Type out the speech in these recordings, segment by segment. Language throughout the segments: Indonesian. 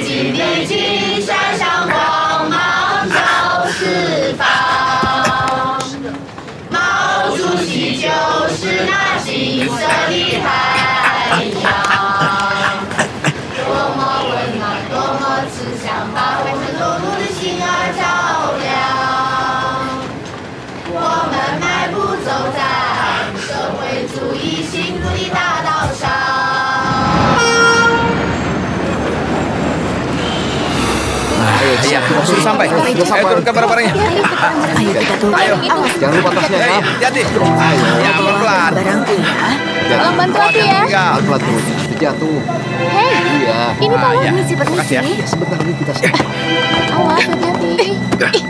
金的金闪闪光芒照四方。毛主席就是那金色的太阳，多么温暖，多么慈祥，把我们碌碌的心儿照亮。我们迈步走在社会主义幸福的大道上。sudah sampai. Ayo turunkan barang-barangnya. Ayo kita turun. Ayo. Jangan lupa tasnya ya. Hati-hati. Ya, pelan-pelan. Barangku ya. Tolong bantu aku ya. Pelan tuh. Jatuh. Hei, Iya. ini tolong ya. permisi. Makasih ya. Ya, sebentar lagi kita Awas, hati-hati.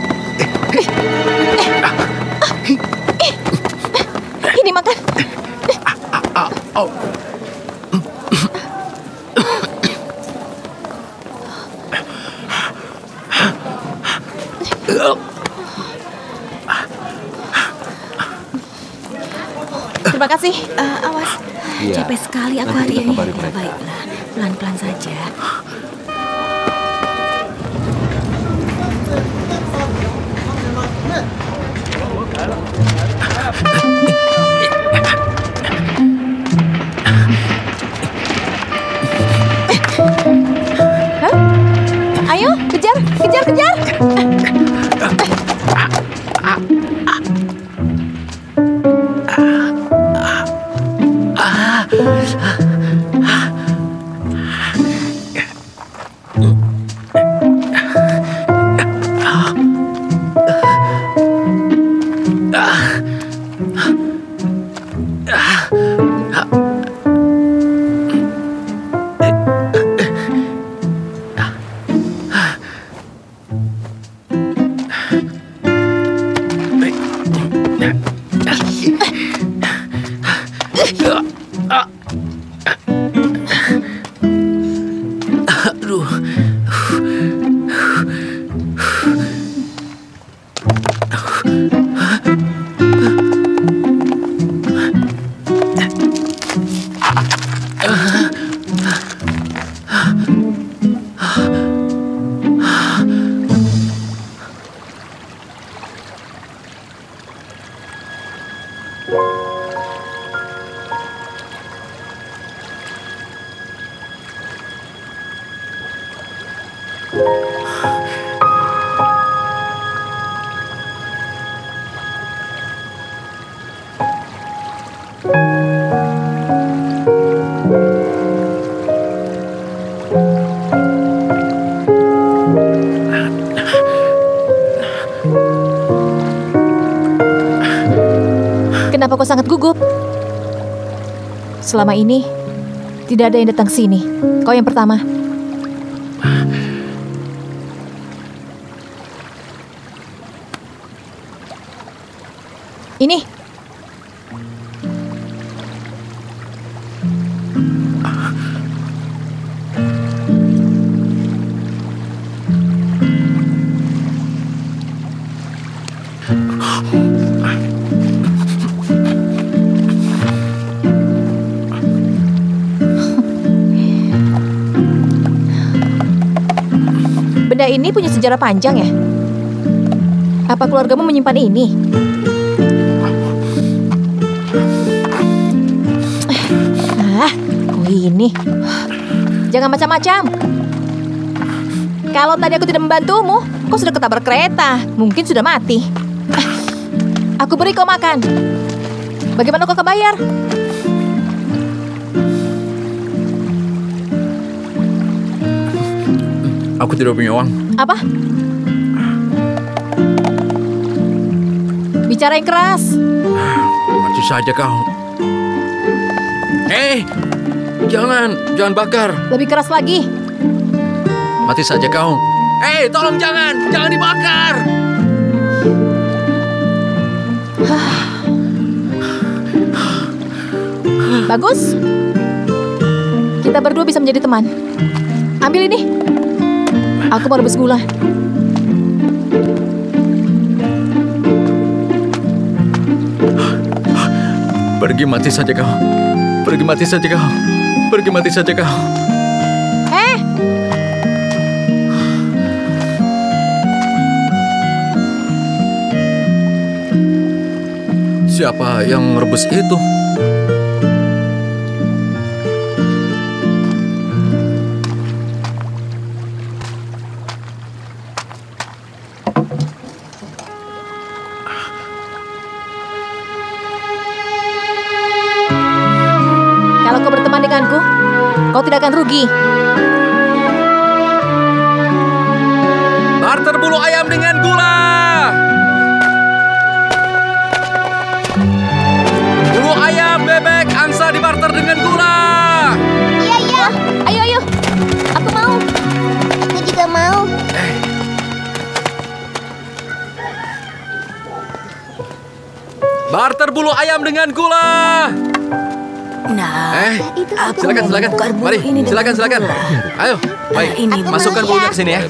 Ini makan. Terima kasih. Awas. Iya. Capek sekali aku Nanti hari kita ini. kabari mereka. Baiklah, pelan-pelan saja. Hah? Ayo, kejar, kejar, kejar. Kenapa kau sangat gugup? Selama ini, tidak ada yang datang sini. Kau yang pertama. Ini. Benda ini punya sejarah panjang ya? Apa keluargamu menyimpan ini? Oh ini. Jangan macam-macam. Kalau tadi aku tidak membantumu, kau sudah ketabrak kereta. Mungkin sudah mati. Aku beri kau makan. Bagaimana kau kebayar? Aku tidak punya uang. Apa? Bicara yang keras. Mati saja kau. Hei, jangan bakar. Lebih keras lagi. Mati saja kau. Hei, tolong jangan dibakar. Bagus. Kita berdua bisa menjadi teman. Ambil ini. Aku mau rebus gula. Pergi mati saja kau. Pergi mati saja kau. Pergi mati saja kau. Siapa yang rebus itu? Kalau kau berteman denganku, kau tidak akan rugi. Barter bulu ayam dengan gula. Bulu ayam, bebek, angsa dibarter dengan gula. Iya, iya. Ayo, ayo. Aku mau. Aku juga mau. Barter bulu ayam dengan gula. Nah, Itu aku Silakan, mau silakan. membongkar bulu Mari, ini dengan silakan, silakan. gula. Ayo, baik. ini Aku Masukkan mau bulunya ya. ke sini ya.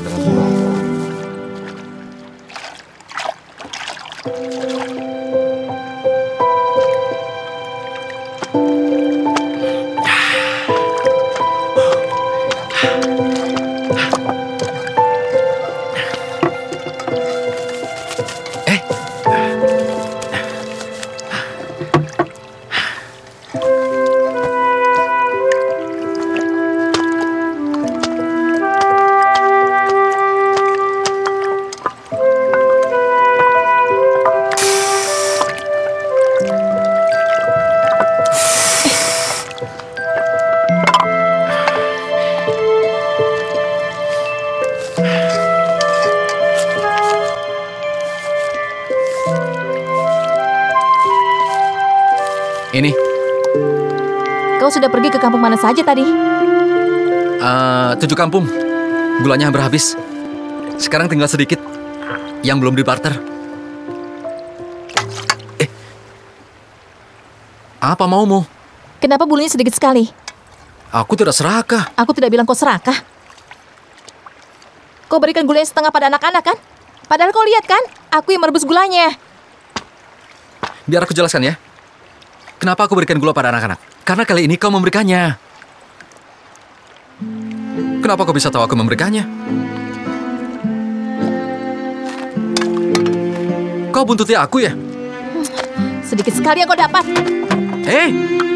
Ini, Kau sudah pergi ke kampung mana saja tadi? 7 kampung. Gulanya hampir habis. Sekarang tinggal sedikit yang belum dibarter. Apa maumu? Kenapa bulunya sedikit sekali? Aku tidak serakah. Aku tidak bilang kau serakah. Kau berikan gulanya setengah pada anak-anak kan? Padahal kau lihat kan, aku yang merebus gulanya. Biar aku jelaskan ya. Kenapa aku berikan gula pada anak-anak? Karena kali ini kau memberikannya. Kenapa kau bisa tahu aku memberikannya? Kau buntuti aku ya? Sedikit sekali yang kau dapat.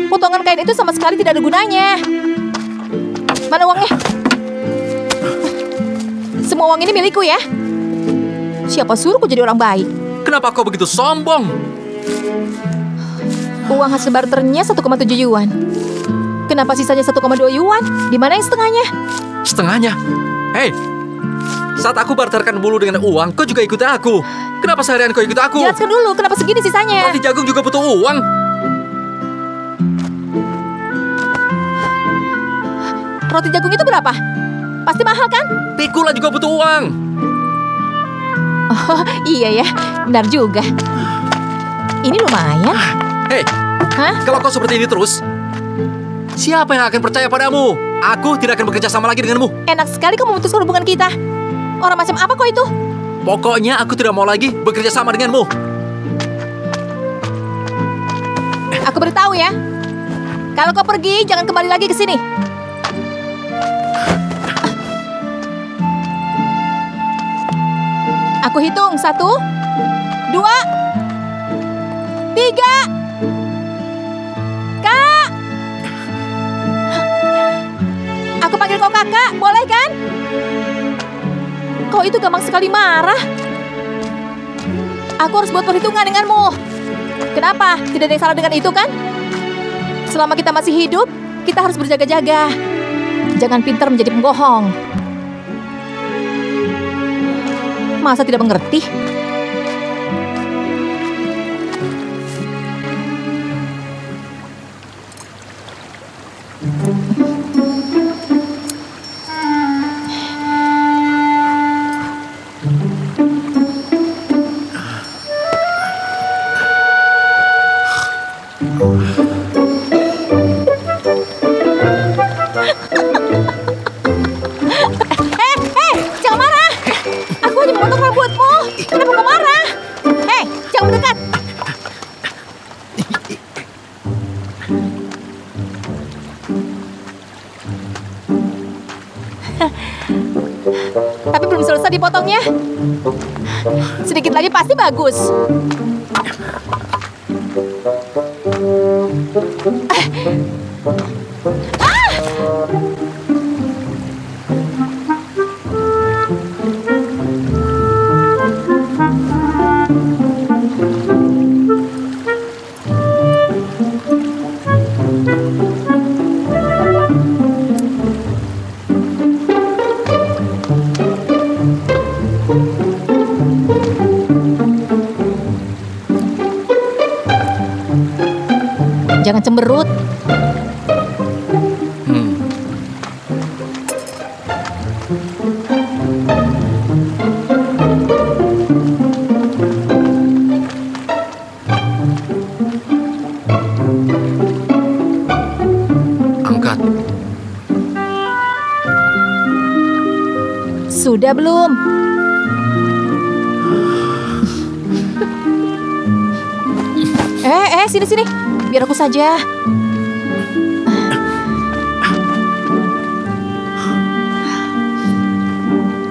Potongan Potongan kain itu sama sekali tidak ada gunanya. Mana uangnya? Semua uang ini milikku ya. Siapa suruh kau jadi orang baik? Kenapa kau begitu sombong? Uang hasil barternya 1,7 yuan. Kenapa sisanya 1,2 yuan? Di mana yang setengahnya? Setengahnya. Saat aku barterkan bulu dengan uang, kau juga ikut aku. Kenapa seharian kau ikut aku? Jelaskan dulu kenapa segini sisanya. Roti jagung juga butuh uang. Roti jagung itu berapa? Pasti mahal kan? Pikula juga butuh uang. Oh iya ya, benar juga. Ini lumayan. Hah? Kalau kau seperti ini terus, siapa yang akan percaya padamu? Aku tidak akan bekerja sama lagi denganmu. Enak sekali kau memutuskan hubungan kita. Orang macam apa kau itu? Pokoknya aku tidak mau lagi bekerja sama denganmu. Aku beritahu ya. Kalau kau pergi, jangan kembali lagi ke sini. Aku hitung 1, 2, 3. Kak! Aku panggil kau kakak, boleh kan? Kau itu gampang sekali marah. Aku harus buat perhitungan denganmu. Kenapa? Tidak ada yang salah dengan itu kan? Selama kita masih hidup, kita harus berjaga-jaga. Jangan pintar menjadi pembohong. Masa tidak mengerti? Jangan marah. Aku hanya memotong rambutmu. Kenapa kau marah? Jangan mendekat. Tapi belum selesai dipotongnya. Sedikit lagi pasti bagus. Jangan cemberut. Angkat. Sudah belum? Sini. Biar aku saja.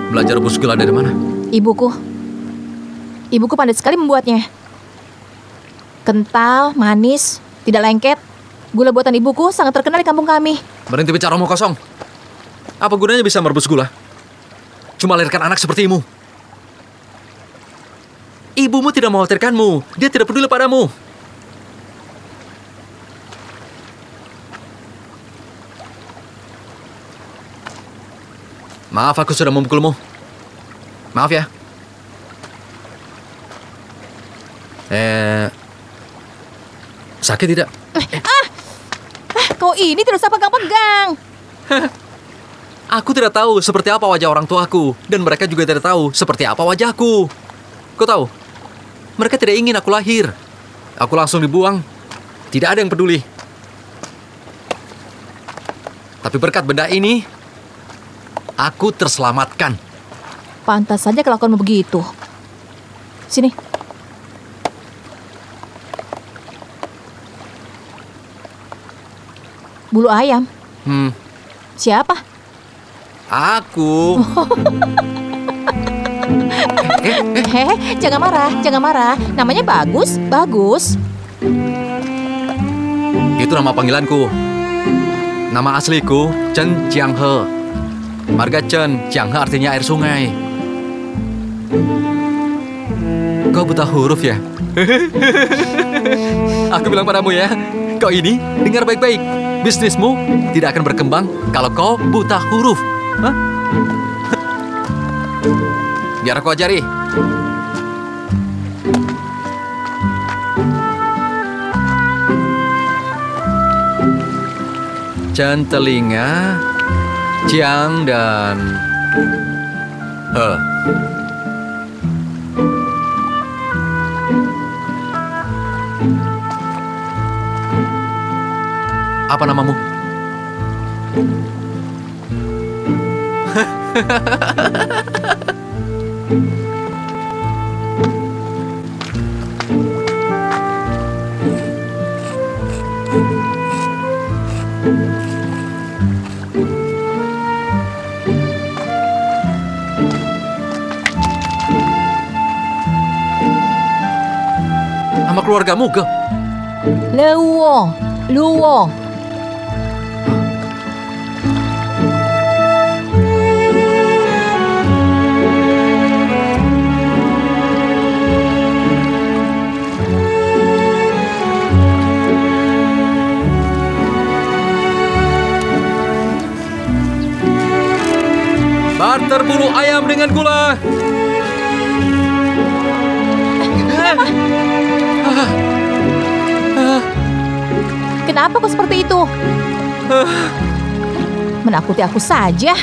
Belajar rebus gula dari mana? Ibuku pandai sekali membuatnya. Kental, manis, tidak lengket. Gula buatan ibuku sangat terkenal di kampung kami. Berhenti bicara omong kosong. Apa gunanya bisa merebus gula? Cuma melahirkan anak sepertimu. Ibumu tidak mengkhawatirkanmu. Dia tidak peduli padamu. Maaf, aku sudah memukulmu. Maaf ya. Sakit tidak? Kau ini tidak usah pegang-pegang. Aku tidak tahu seperti apa wajah orang tuaku. Dan mereka juga tidak tahu seperti apa wajahku. Kau tahu? Mereka tidak ingin aku lahir. Aku langsung dibuang. Tidak ada yang peduli. Tapi berkat benda ini, aku terselamatkan. Pantas saja kelakuanmu begitu. Sini. Bulu ayam. Siapa? Aku. Jangan marah. Namanya bagus. Itu nama panggilanku. Nama asliku Chen Jianghe. Marga Chen, Jianghe artinya air sungai. Kau buta huruf ya? Aku bilang padamu ya, kau ini dengar baik-baik. Bisnismu tidak akan berkembang kalau kau buta huruf. Hah? Biar aku ajari. Chen telinga, Jiang dan He. Apa namamu? Nama keluargamu, Ge? Luo. Barter bulu ayam dengan gula. Kenapa kau seperti itu? Menakuti aku saja.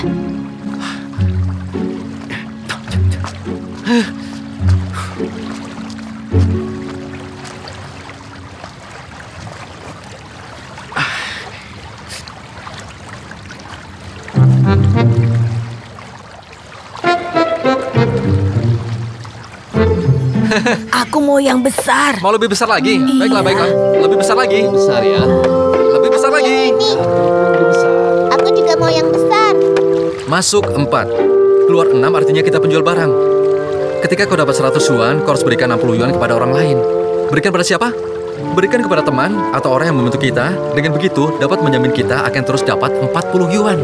Aku mau yang besar. Mau lebih besar lagi? Iya. Baiklah. Lebih besar lagi. Besar ya. Lebih besar lagi. Lebih besar. Aku juga mau yang besar. Masuk 4. Keluar 6 artinya kita penjual barang. Ketika kau dapat 100 yuan, kau harus berikan 60 yuan kepada orang lain. Berikan pada siapa? Berikan kepada teman atau orang yang membantu kita. Dengan begitu, dapat menjamin kita akan terus dapat 40 yuan.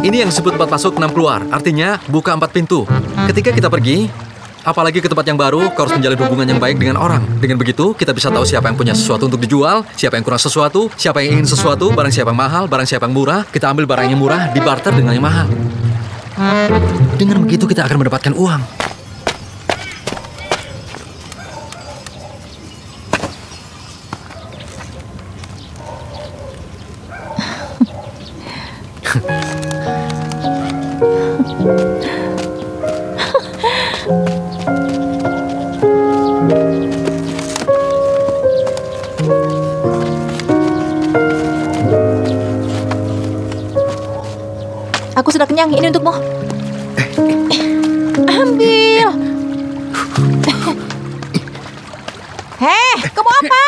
Ini yang disebut 4 masuk 6 keluar. Artinya, buka 4 pintu. Ketika kita pergi, apalagi ke tempat yang baru, kau harus menjalin hubungan yang baik dengan orang. Dengan begitu, kita bisa tahu siapa yang punya sesuatu untuk dijual, siapa yang kurang sesuatu, siapa yang ingin sesuatu, barang siapa yang mahal, barang siapa yang murah. Kita ambil barang yang murah, dibarter dengan yang mahal. Dengan begitu, kita akan mendapatkan uang. Aku sudah kenyang, ini untukmu. Ambil. Heh, kamu apa?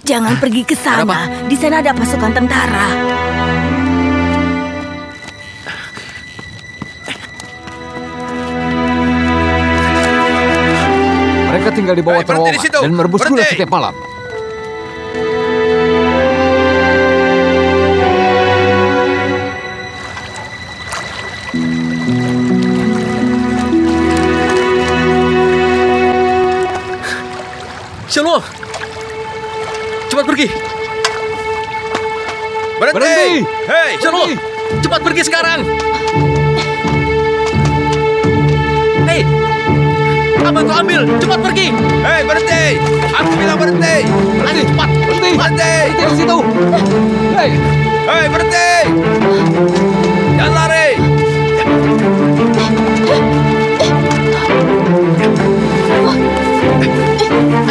Jangan pergi ke sana. Di sana ada pasukan tentara. Mereka tinggal di bawah terowongan dan merebus gula setiap malam. Xiaoluo, cepat pergi. Berhenti! Hei, Xiaoluo, cepat pergi sekarang. Hei, apa yang kau ambil? Cepat pergi. Hei, berhenti! Aku bilang berhenti! Ayo, cepat. Berhenti! Berhenti! Berhenti di situ! Hei! Hei, berhenti! Jangan lari!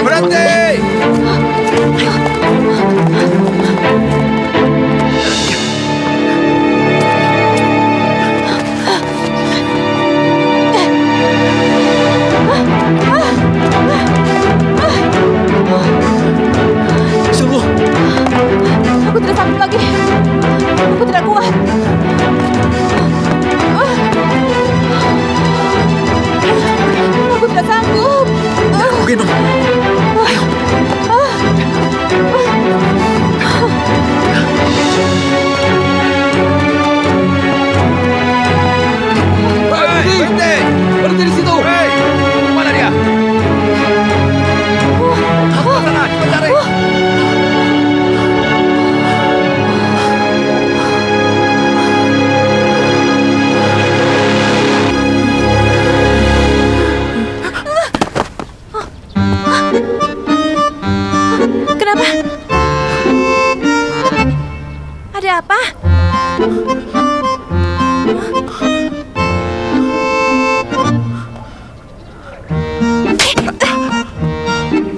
Berhenti! Xiaoluo, Aku tidak sanggup lagi. Aku tidak kuat. Aku tidak sanggup. aku gendong. Hei, berhenti! Berhenti di situ! Hei! Mana dia? Ke sana, cepat cari! Kenapa? Ada apa?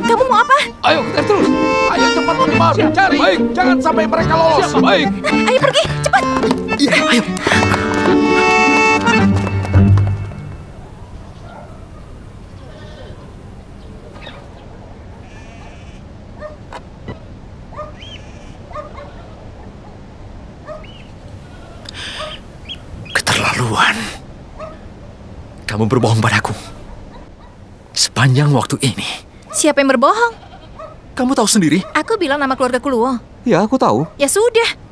Kamu mau apa? Ayo, kejar terus! Ayo cepat menyebar! Cari! Baik, jangan sampai mereka lolos! Baik! Ayo pergi, cepat. Iya, ayo. Keterlaluan. Kamu berbohong padaku. Sepanjang waktu ini. Siapa yang berbohong? Kamu tahu sendiri, Aku bilang nama keluarga Luo. Ya, aku tahu. Ya sudah.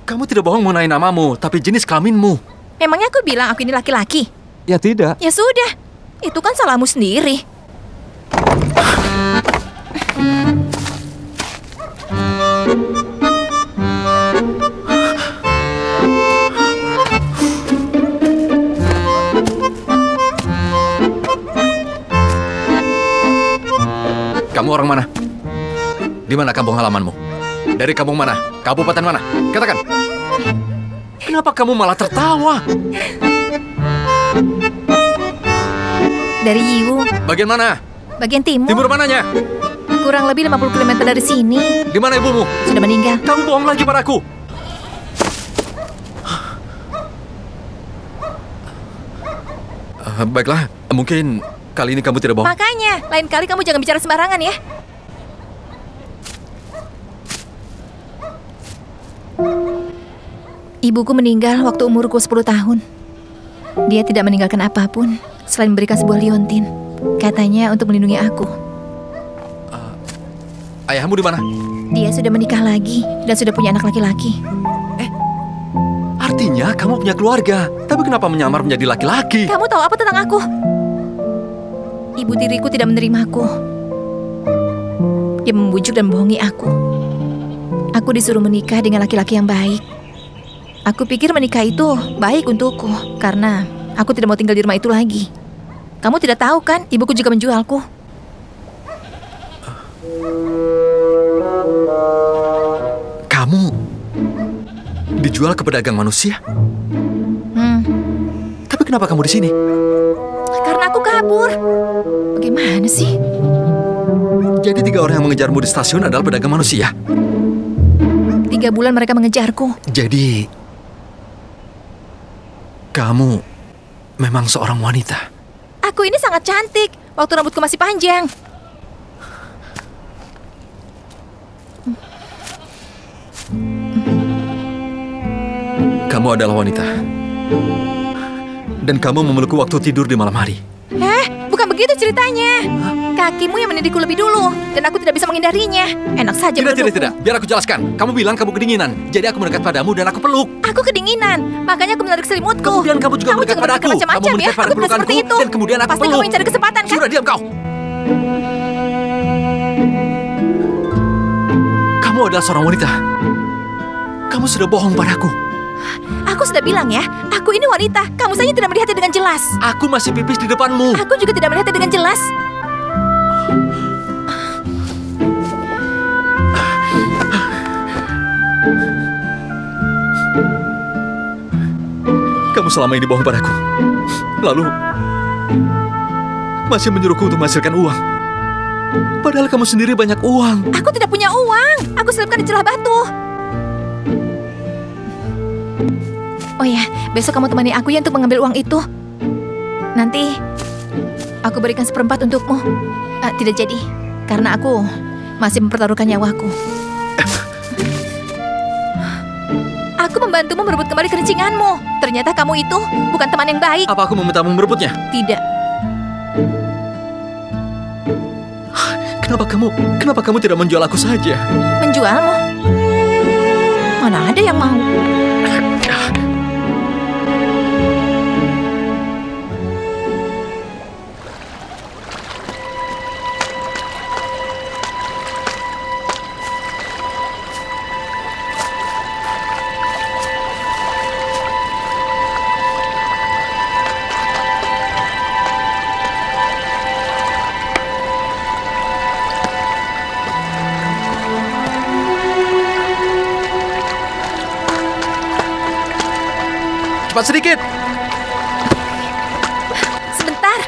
kamu tidak bohong mengenai namamu, tapi jenis kelaminmu. Memangnya aku bilang aku ini laki-laki? Ya tidak. Ya sudah. Itu kan salahmu sendiri. Kamu orang mana? Di mana kampung halamanmu? Dari kampung mana? Kabupaten mana? Katakan. Kenapa kamu malah tertawa? Dari Yiwu, Bagian mana? bagian timur. Timur mananya? Kurang lebih 50 km dari sini. Di mana ibumu? Sudah meninggal. Kamu bohong lagi padaku. Baiklah, mungkin kali ini kamu tidak bohong. Makanya, lain kali kamu jangan bicara sembarangan ya. Ibuku meninggal waktu umurku 10 tahun. Dia tidak meninggalkan apapun selain memberikan sebuah liontin. Katanya untuk melindungi aku. Ayahmu di mana? Dia sudah menikah lagi dan sudah punya anak laki-laki. Artinya kamu punya keluarga, tapi kenapa menyamar menjadi laki-laki? Kamu tahu apa tentang aku? Ibu tiriku tidak menerimaku. Dia membujuk dan membohongi aku. Aku disuruh menikah dengan laki-laki yang baik. Aku pikir menikah itu baik untukku, karena aku tidak mau tinggal di rumah itu lagi. Kamu tidak tahu kan, ibuku juga menjualku. Kamu dijual ke pedagang manusia? Tapi kenapa kamu di sini? Karena aku kabur. Bagaimana sih? Jadi 3 orang yang mengejarmu di stasiun adalah pedagang manusia? 3 bulan mereka mengejarku. Jadi, kamu memang seorang wanita? Aku ini sangat cantik waktu rambutku masih panjang. Kamu adalah wanita. Dan kamu memelukku waktu tidur di malam hari. Bukan begitu ceritanya. Kakimu yang mendidiku lebih dulu, dan aku tidak bisa menghindarinya. Enak saja Tidak. menurutku. Biar aku jelaskan. Kamu bilang kamu kedinginan. Jadi aku mendekat padamu dan aku peluk. Aku kedinginan, makanya aku menarik selimutku. Kemudian kamu juga mendekat jangan padaku. berpikir macam-macam Kamu mendekat ya. pada Aku bukan pelukanku, seperti itu. dan kemudian aku Pasti peluk. kamu yang cari kesempatan kan? Sudah, diam kau. Kamu adalah seorang wanita. Kamu sudah bohong padaku. Aku sudah bilang ya, aku ini wanita. Kamu saja tidak melihatnya dengan jelas. Aku masih pipis di depanmu. Aku juga tidak melihatnya dengan jelas. Kamu selama ini bohong padaku. Lalu, masih menyuruhku untuk menghasilkan uang. Padahal kamu sendiri banyak uang. Aku tidak punya uang. Aku selipkan di celah batu. Oh ya, besok kamu temani aku ya untuk mengambil uang itu. Nanti aku berikan 1/4 untukmu. Tidak jadi, karena aku masih mempertaruhkan nyawaku. Aku membantumu merebut kembali kerincinganmu. Ternyata kamu itu bukan teman yang baik. Apa aku memintamu merebutnya? Tidak. Kenapa kamu tidak menjual aku saja? Menjualmu? Mana ada yang mau? Cepat sedikit. Sebentar.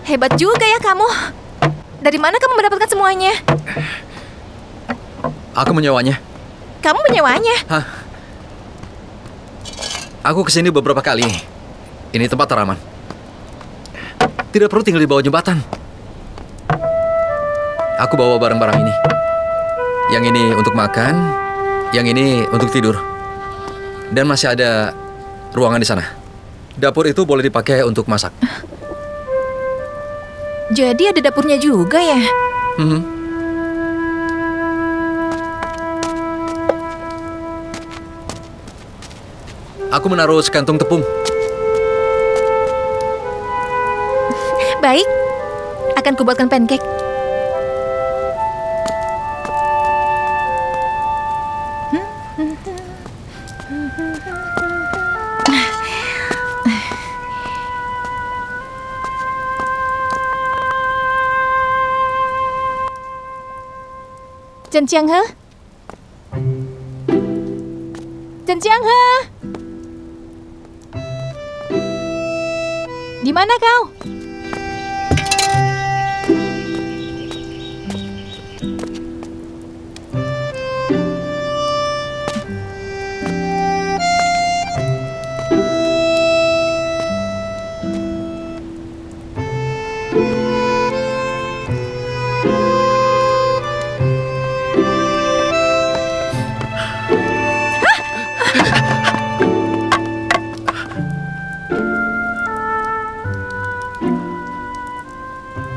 Hebat juga ya kamu. Dari mana kamu mendapatkan semuanya? Aku menyewanya. Kamu menyewanya? Hah? Aku kesini beberapa kali. Ini tempat teraman. Tidak perlu tinggal di bawah jembatan. Aku bawa barang-barang ini. Yang ini untuk makan, yang ini untuk tidur. Dan masih ada ruangan di sana. Dapur itu boleh dipakai untuk masak. Jadi ada dapurnya juga ya? Aku menaruh sekantung tepung. Baik, akan kubuatkan pancake. Trần Chiang He? Trần Chiang He? Di mana kau?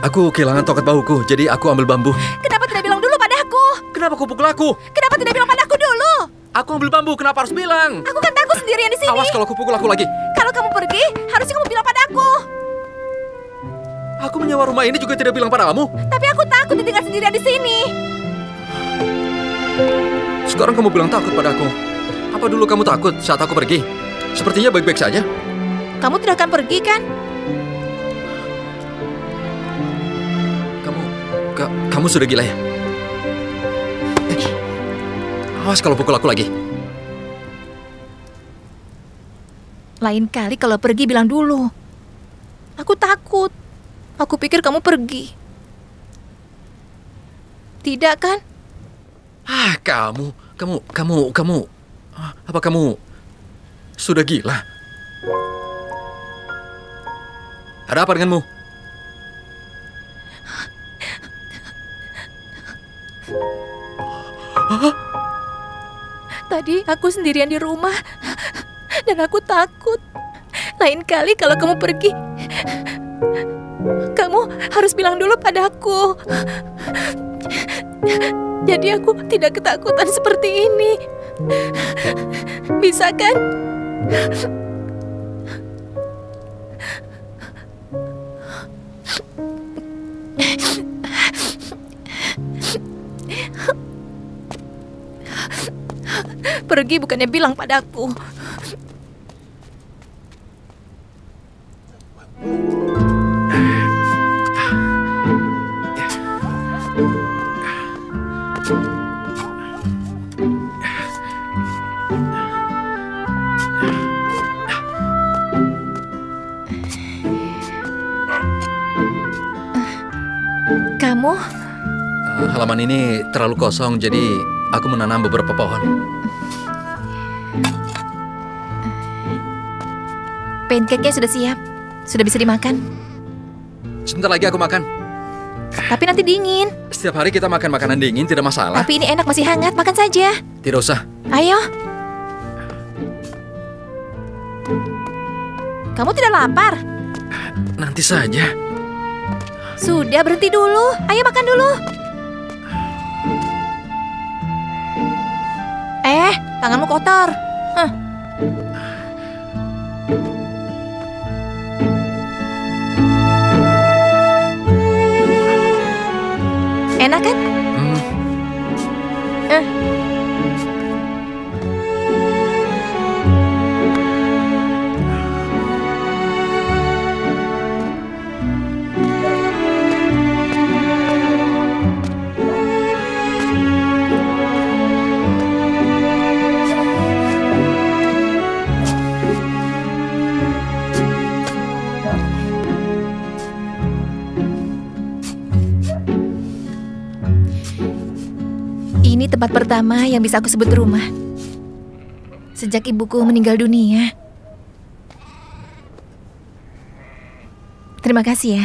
Aku kehilangan tongkat bahuku, jadi aku ambil bambu. Kenapa tidak bilang dulu padaku? Kenapa kau pukul aku? Kenapa tidak bilang padaku dulu? Aku ambil bambu, kenapa harus bilang? Aku kan takut sendirian di sini. Awas kalau kau pukul aku lagi. Kalau kamu pergi, harusnya kamu bilang padaku. Aku menyewa rumah ini juga tidak bilang padamu. Tapi aku takut ditinggal sendirian di sini. Sekarang kamu bilang takut padaku. Apa dulu kamu takut saat aku pergi? Sepertinya baik-baik saja. Kamu tidak akan pergi kan? Kamu sudah gila ya? Awas kalau pukul aku lagi. Lain kali kalau pergi bilang dulu. Aku takut. Aku pikir kamu pergi. Tidak kan? Kamu. Apa kamu sudah gila? Ada apa denganmu? Tadi aku sendirian di rumah dan aku takut. Lain kali kalau kamu pergi, kamu harus bilang dulu padaku. Jadi aku tidak ketakutan seperti ini. Bisa kan? Pergi bukannya bilang padaku. Kamu? Halaman ini terlalu kosong, jadi aku menanam beberapa pohon. Pancake-nya sudah siap. Sudah bisa dimakan. Sebentar lagi aku makan. Tapi nanti dingin. Setiap hari kita makan makanan dingin, tidak masalah. Tapi ini enak, masih hangat. Makan saja. Tidak usah. Ayo. Kamu tidak lapar? Nanti saja. Sudah, berhenti dulu. Ayo makan dulu. Tanganmu kotor. Enak kan? Ini tempat pertama yang bisa aku sebut rumah. Sejak ibuku meninggal dunia. Terima kasih ya.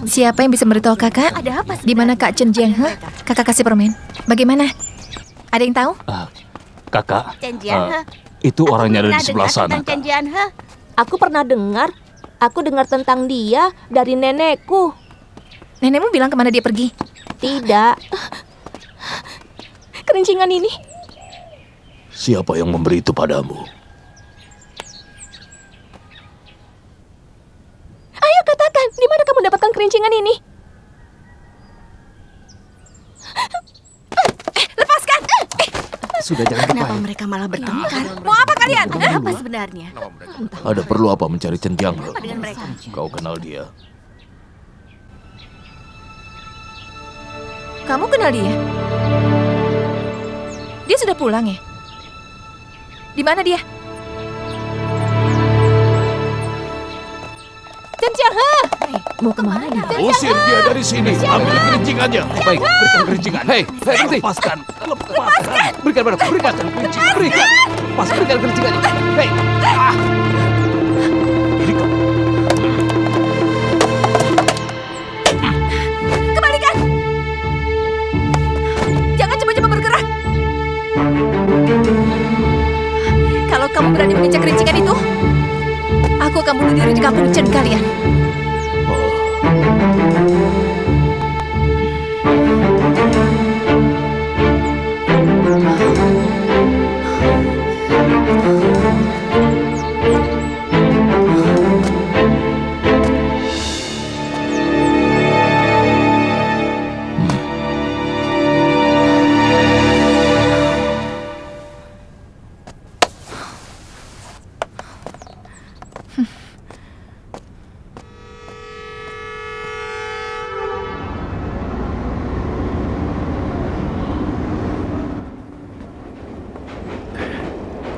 Siapa yang bisa memberitahu kakak? Ada apa? Di mana Kak Chen Jiang? Kakak kasih permen. Bagaimana? Ada yang tahu? Kakak, Chen Jian, itu orangnya ada pernah di sebelah dengar sana. tentang Chen Jian, Aku pernah dengar. Aku dengar tentang dia dari nenekku. Nenekmu bilang kemana dia pergi? Tidak. kerincingan ini? Siapa yang memberi itu padamu? Ayo katakan, di mana kamu dapatkan kerincingan ini? Lepaskan! Sudah, jangan Kenapa mereka malah bertengkar? Mau apa kalian? Apa sebenarnya? Ada perlu apa mencari Chen Jiang? Apa dengan mereka? Kau kenal dia? Kamu kenal dia? Dia sudah pulang ya? Di mana dia? Chen Jiang-he! Mau kemana dia? Usir dia dari sini. Ambil kerincingannya. Baik, berikan kerincingan. Hei, berhenti. Lepaskan. Lepaskan. Berikan padaku. Berikan kerincingan. Berikan. Berikan kerincingannya. Hei. Berikan. Kembalikan! Jangan coba-coba bergerak! Kalau kamu berani menginjak kerincingan itu, aku akan bunuh diri di kampung Chen kalian.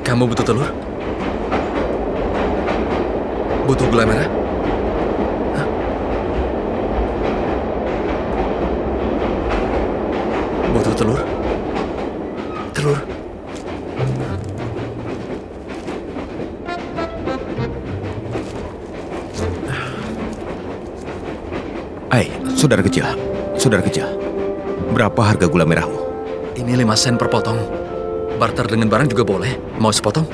Kamu butuh telur? Butuh gula merah? Hah? Butuh telur? Telur? Hai, saudara kecil. Saudara kecil. Berapa harga gula merahmu? Ini 5 sen per potong. Barter dengan barang juga boleh. Mau sepotong?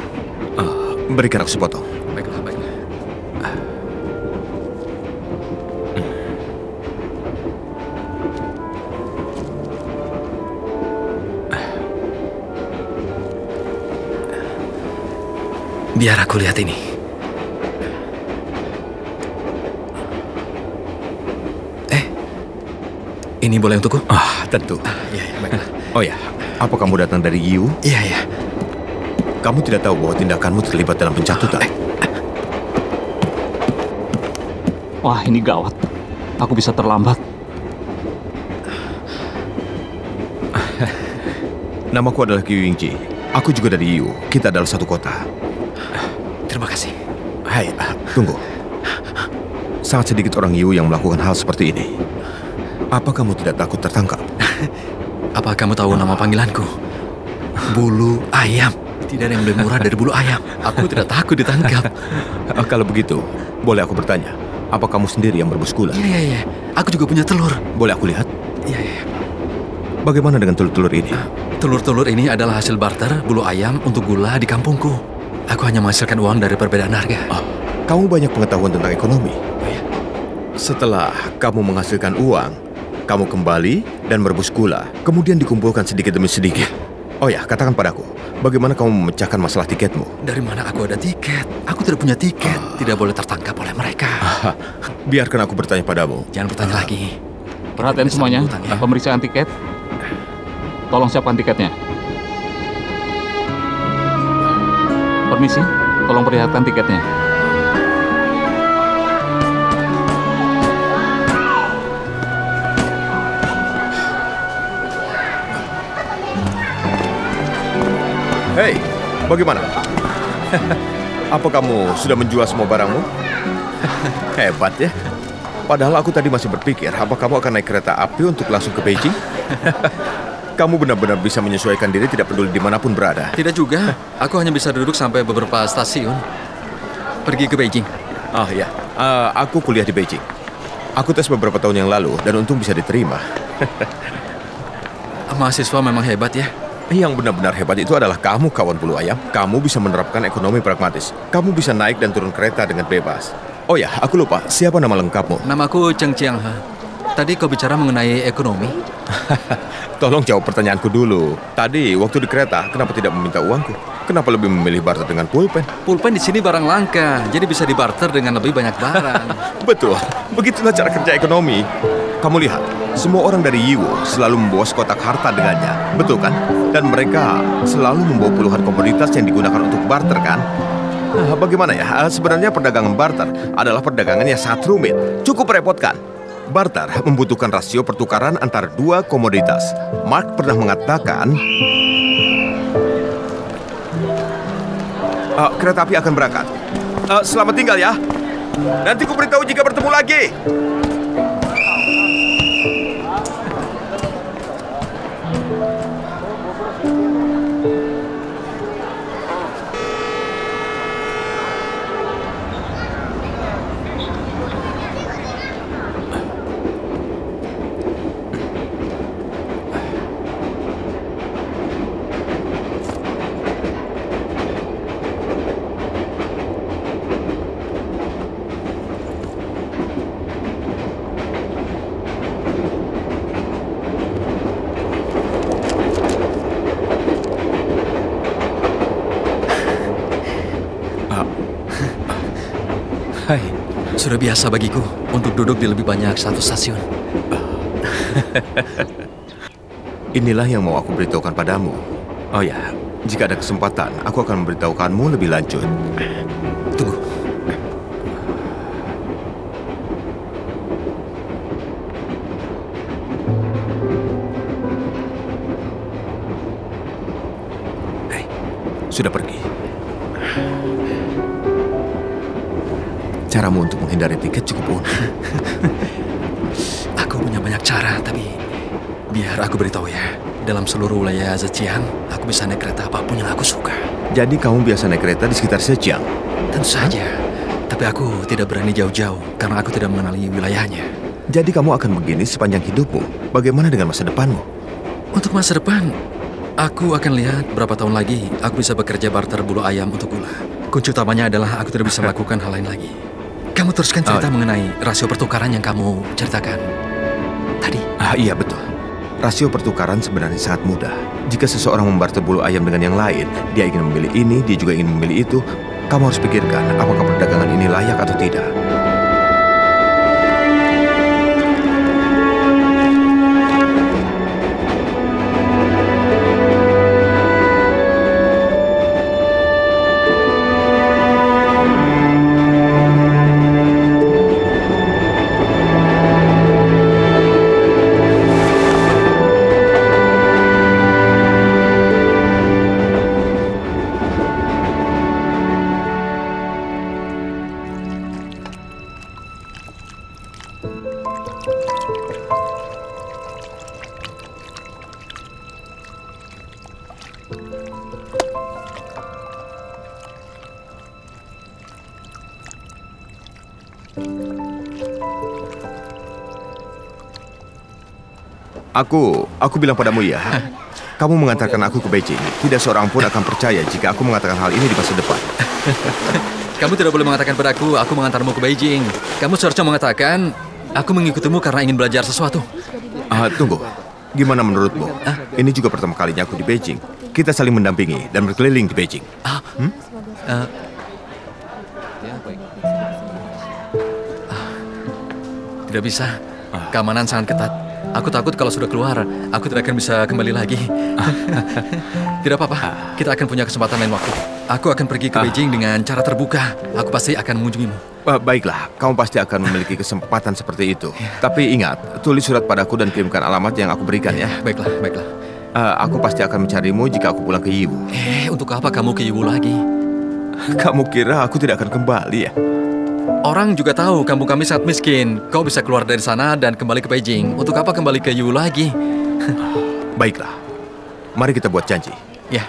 Berikan aku sepotong. Baiklah, baiklah. Biar aku lihat ini. Ini boleh untukku? Tentu. Iya, baiklah. Oh ya, apa kamu datang dari Yiwu? Iya, iya. Kamu tidak tahu bahwa tindakanmu terlibat dalam pencatutan? Wah, ini gawat. Aku bisa terlambat. Namaku adalah Qiu Yingji. Aku juga dari Yiwu. Kita adalah satu kota. Terima kasih. Hai, tunggu. Sangat sedikit orang Yiwu yang melakukan hal seperti ini. Apa kamu tidak takut tertangkap? Apa kamu tahu nama panggilanku? Bulu ayam. Tidak ada yang lebih murah dari bulu ayam. Aku tidak takut ditangkap. Kalau begitu, boleh aku bertanya? Apa kamu sendiri yang merebus gula? Iya, iya, iya. Aku juga punya telur. Boleh aku lihat? Iya, iya. Bagaimana dengan telur-telur ini? Telur-telur ini adalah hasil barter bulu ayam untuk gula di kampungku. Aku hanya menghasilkan uang dari perbedaan harga. Kamu banyak pengetahuan tentang ekonomi. Oh, iya. Setelah kamu menghasilkan uang, kamu kembali dan merebus gula, kemudian dikumpulkan sedikit demi sedikit. Oh ya, katakan padaku, bagaimana kamu memecahkan masalah tiketmu? Dari mana aku ada tiket? Aku tidak punya tiket. Tidak boleh tertangkap oleh mereka. Biarkan aku bertanya padamu. Jangan bertanya lagi. Perhatian semuanya, pemeriksaan tiket. Tolong siapkan tiketnya. Permisi, tolong perlihatkan tiketnya. Hei, bagaimana? Apa kamu sudah menjual semua barangmu? Hebat ya. Padahal aku tadi masih berpikir, apa kamu akan naik kereta api untuk langsung ke Beijing? Kamu benar-benar bisa menyesuaikan diri tidak peduli dimanapun berada. Tidak juga. Aku hanya bisa duduk sampai beberapa stasiun. Pergi ke Beijing. Oh ya, aku kuliah di Beijing. Aku tes beberapa tahun yang lalu dan untung bisa diterima. Mahasiswa memang hebat ya. Yang benar-benar hebat itu adalah kamu, kawan bulu ayam. Kamu bisa menerapkan ekonomi pragmatis. Kamu bisa naik dan turun kereta dengan bebas. Oh ya, aku lupa. Siapa nama lengkapmu? Namaku Cheng Jiang-he. Tadi kau bicara mengenai ekonomi. Tolong jawab pertanyaanku dulu. Tadi waktu di kereta, kenapa tidak meminta uangku? Kenapa lebih memilih barter dengan pulpen? Pulpen di sini barang langka, jadi bisa dibarter dengan lebih banyak barang. Betul, begitulah cara kerja ekonomi. Kamu lihat, semua orang dari Yiwu selalu membawa sekotak harta dengannya, betul kan? Dan mereka selalu membawa puluhan komoditas yang digunakan untuk barter, kan? Bagaimana ya? Sebenarnya perdagangan barter adalah perdagangan yang sangat rumit, cukup merepotkan. Barter membutuhkan rasio pertukaran antara dua komoditas. Mark pernah mengatakan, kereta api akan berangkat. Selamat tinggal ya. Nanti ku beritahu jika bertemu lagi. Hai, sudah biasa bagiku untuk duduk di lebih banyak satu stasiun. Inilah yang mau aku beritahukan padamu. Oh ya, jika ada kesempatan, aku akan memberitahukanmu lebih lanjut. Tunggu. Hei, sudah pergi. Caramu untuk menghindari tiket cukup unik. Aku punya banyak cara, tapi biar aku beritahu ya. Dalam seluruh wilayah Zhejiang, aku bisa naik kereta apapun yang aku suka. Jadi kamu biasa naik kereta di sekitar Zhejiang? Tentu saja, tapi aku tidak berani jauh-jauh karena aku tidak mengenali wilayahnya. Jadi kamu akan begini sepanjang hidupmu? Bagaimana dengan masa depanmu? Untuk masa depan, aku akan lihat berapa tahun lagi aku bisa bekerja barter bulu ayam untuk gula. Kunci utamanya adalah aku tidak bisa melakukan hal lain lagi. Kamu teruskan cerita mengenai rasio pertukaran yang kamu ceritakan tadi. Iya betul. Rasio pertukaran sebenarnya sangat mudah. Jika seseorang membarter bulu ayam dengan yang lain, dia ingin memilih ini, dia juga ingin memilih itu. Kamu harus pikirkan apakah perdagangan ini layak atau tidak. Aku bilang padamu ya, kamu mengantarkan aku ke Beijing. Tidak seorang pun akan percaya jika aku mengatakan hal ini di masa depan. Kamu tidak boleh mengatakan padaku, aku mengantarmu ke Beijing. Kamu seharusnya mengatakan, aku mengikutimu karena ingin belajar sesuatu. Tunggu, gimana menurutmu? Ini juga pertama kalinya aku di Beijing. Kita saling mendampingi dan berkeliling di Beijing. Tidak bisa, keamanan sangat ketat. Aku takut kalau sudah keluar, aku tidak akan bisa kembali lagi. Tidak apa-apa, kita akan punya kesempatan lain waktu. Aku akan pergi ke Beijing dengan cara terbuka. Aku pasti akan mengunjungimu. Baiklah, kamu pasti akan memiliki kesempatan seperti itu. Tapi ingat, tulis surat padaku dan kirimkan alamat yang aku berikan ya. Baiklah, baiklah. Aku pasti akan mencarimu jika aku pulang ke Yiwu. Untuk apa kamu ke Yiwu lagi? Kamu kira aku tidak akan kembali ya? Orang juga tahu kampung kami sangat miskin. Kau bisa keluar dari sana dan kembali ke Beijing. Untuk apa kembali ke Yiwu lagi? Baiklah, mari kita buat janji. Ya.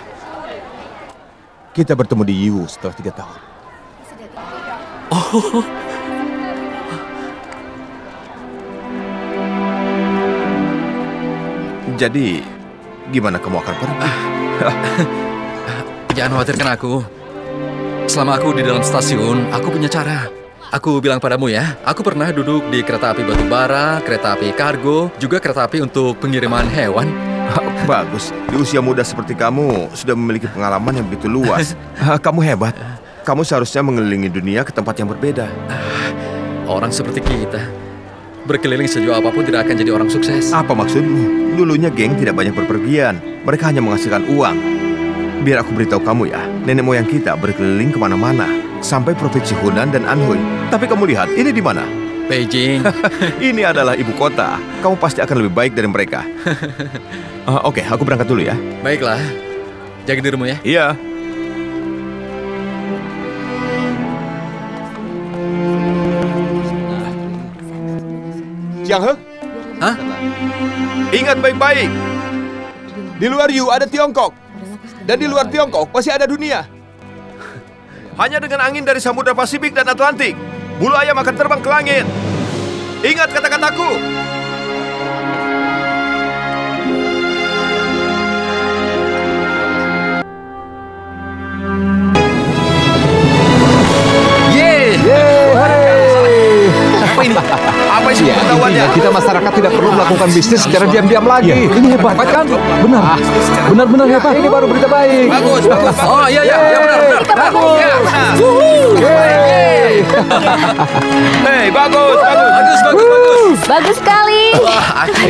Kita bertemu di Yiwu setelah 3 tahun. Oh. Jadi, gimana kamu akan pergi? Jangan khawatirkan aku. Selama aku di dalam stasiun, aku punya cara. Aku bilang padamu ya, aku pernah duduk di kereta api batu bara, kereta api kargo, juga kereta api untuk pengiriman hewan. Bagus, di usia muda seperti kamu sudah memiliki pengalaman yang begitu luas. Kamu hebat. Kamu seharusnya mengelilingi dunia ke tempat yang berbeda. Orang seperti kita, berkeliling sejauh apapun tidak akan jadi orang sukses. Apa maksudmu? Dulunya geng tidak banyak berpergian. Mereka hanya menghasilkan uang. Biar aku beritahu kamu ya, nenek moyang kita berkeliling kemana-mana, sampai provinsi Hunan dan Anhui. Tapi kamu lihat, ini di mana? Beijing. Ini adalah ibu kota. Kamu pasti akan lebih baik dari mereka. Oke, aku berangkat dulu ya. Baiklah, jaga dirimu ya. Iya. Jiang He? Hah? Ingat baik-baik. Di luar Yu ada Tiongkok. Dan di luar Tiongkok masih ada dunia. Hanya dengan angin dari Samudra Pasifik dan Atlantik, bulu ayam akan terbang ke langit. Ingat kata-kataku. Apa isi pengetahuannya? Kita masyarakat tidak perlu melakukan bisnis secara diam-diam lagi. Ini hebat kan? Benar. Benar-benar hebat. Ini baru berita baik. Bagus, bagus. Oh iya, benar. Hei, bagus. Bagus sekali.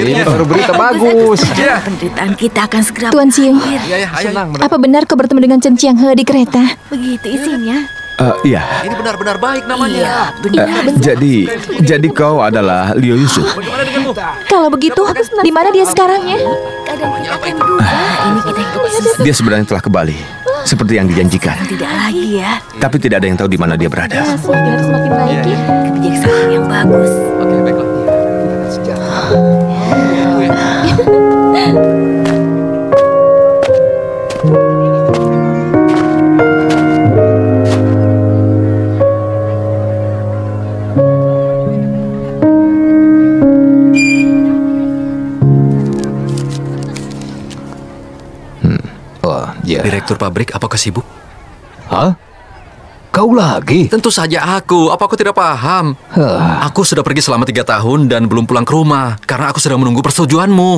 Ini baru berita bagus. Penderitaan kita akan segera Tuan Siu, Iya, ayo. apa benar kau bertemu dengan Chen Chiang He di kereta? begitu isinya. Iya. Ini benar-benar baik namanya. Iya, benar. Jadi kau adalah Liu Yusuf. Kalau begitu, di mana dia sekarang ya? Kadang kita akan berubah. Ini kita hidup susah. Dia sebenarnya telah kembali, seperti yang dijanjikan. Tidak lagi ya. Tapi tidak ada yang tahu di mana dia berada. Dia harus semakin baik ya. Kebijaksanaan yang bagus. Oke, baiklah. Direktur pabrik, apakah sibuk? Hah? Kau lagi? Tentu saja aku. Apa aku tidak paham? Aku sudah pergi selama 3 tahun dan belum pulang ke rumah karena aku sedang menunggu persetujuanmu.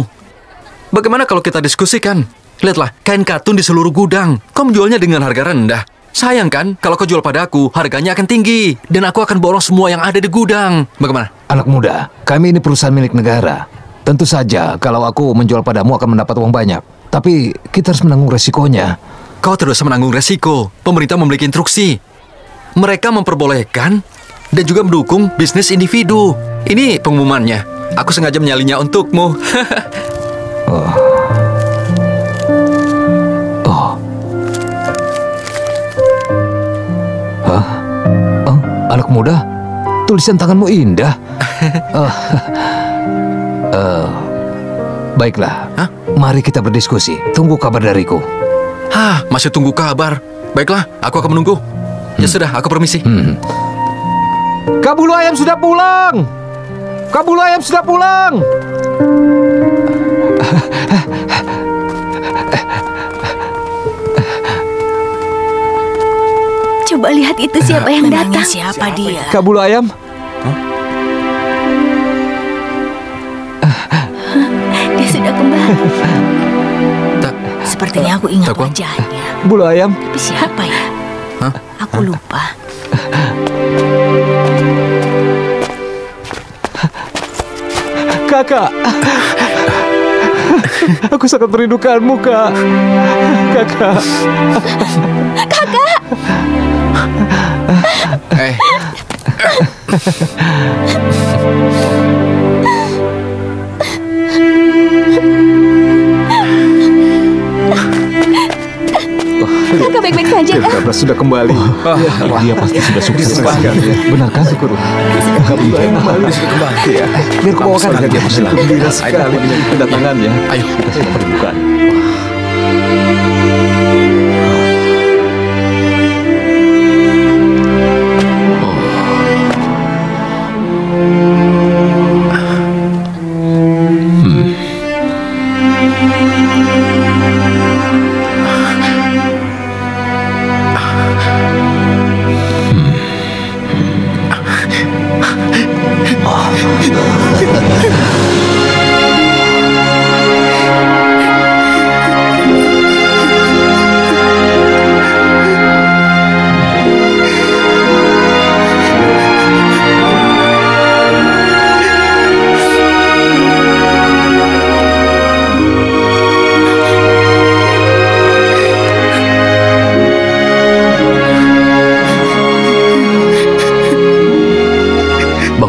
Bagaimana kalau kita diskusikan? Lihatlah, kain katun di seluruh gudang. Kau menjualnya dengan harga rendah. Sayang kan, kalau kau jual padaku, harganya akan tinggi. Dan aku akan borong semua yang ada di gudang. Bagaimana? Anak muda, kami ini perusahaan milik negara. Tentu saja kalau aku menjual padamu akan mendapat uang banyak. Tapi kita harus menanggung resikonya. Kau tidak usah menanggung resiko. Pemerintah memiliki instruksi. Mereka memperbolehkan dan juga mendukung bisnis individu. Ini pengumumannya. Aku sengaja menyalinya untukmu. Oh. Hah? Oh, anak muda, tulisan tanganmu indah. Baiklah. Hah? Mari kita berdiskusi. Tunggu kabar dariku. Masih tunggu kabar. Baiklah, aku akan menunggu. Ya sudah, aku permisi. Kabulu ayam sudah pulang. Kabulu ayam sudah pulang. Coba lihat itu siapa yang datang. Siapa dia? Kabulu ayam. Dia sudah kembali. Sepertinya aku ingat Takwam. wajahnya. Bulu ayam. Tapi siapa ya? Aku lupa. Kakak. Aku sangat merindukanmu, Kak. Kakak. Kakak. Kakak baik-baik saja kan? Kakak sudah kembali. Dia pasti sudah sukses sekali. Benar kan, Syukur? Kamu kembali sudah kembali ya. Biar aku bawakan dia gembira sekali dengan kedatangannya. Ayo, kita sudah perlukan.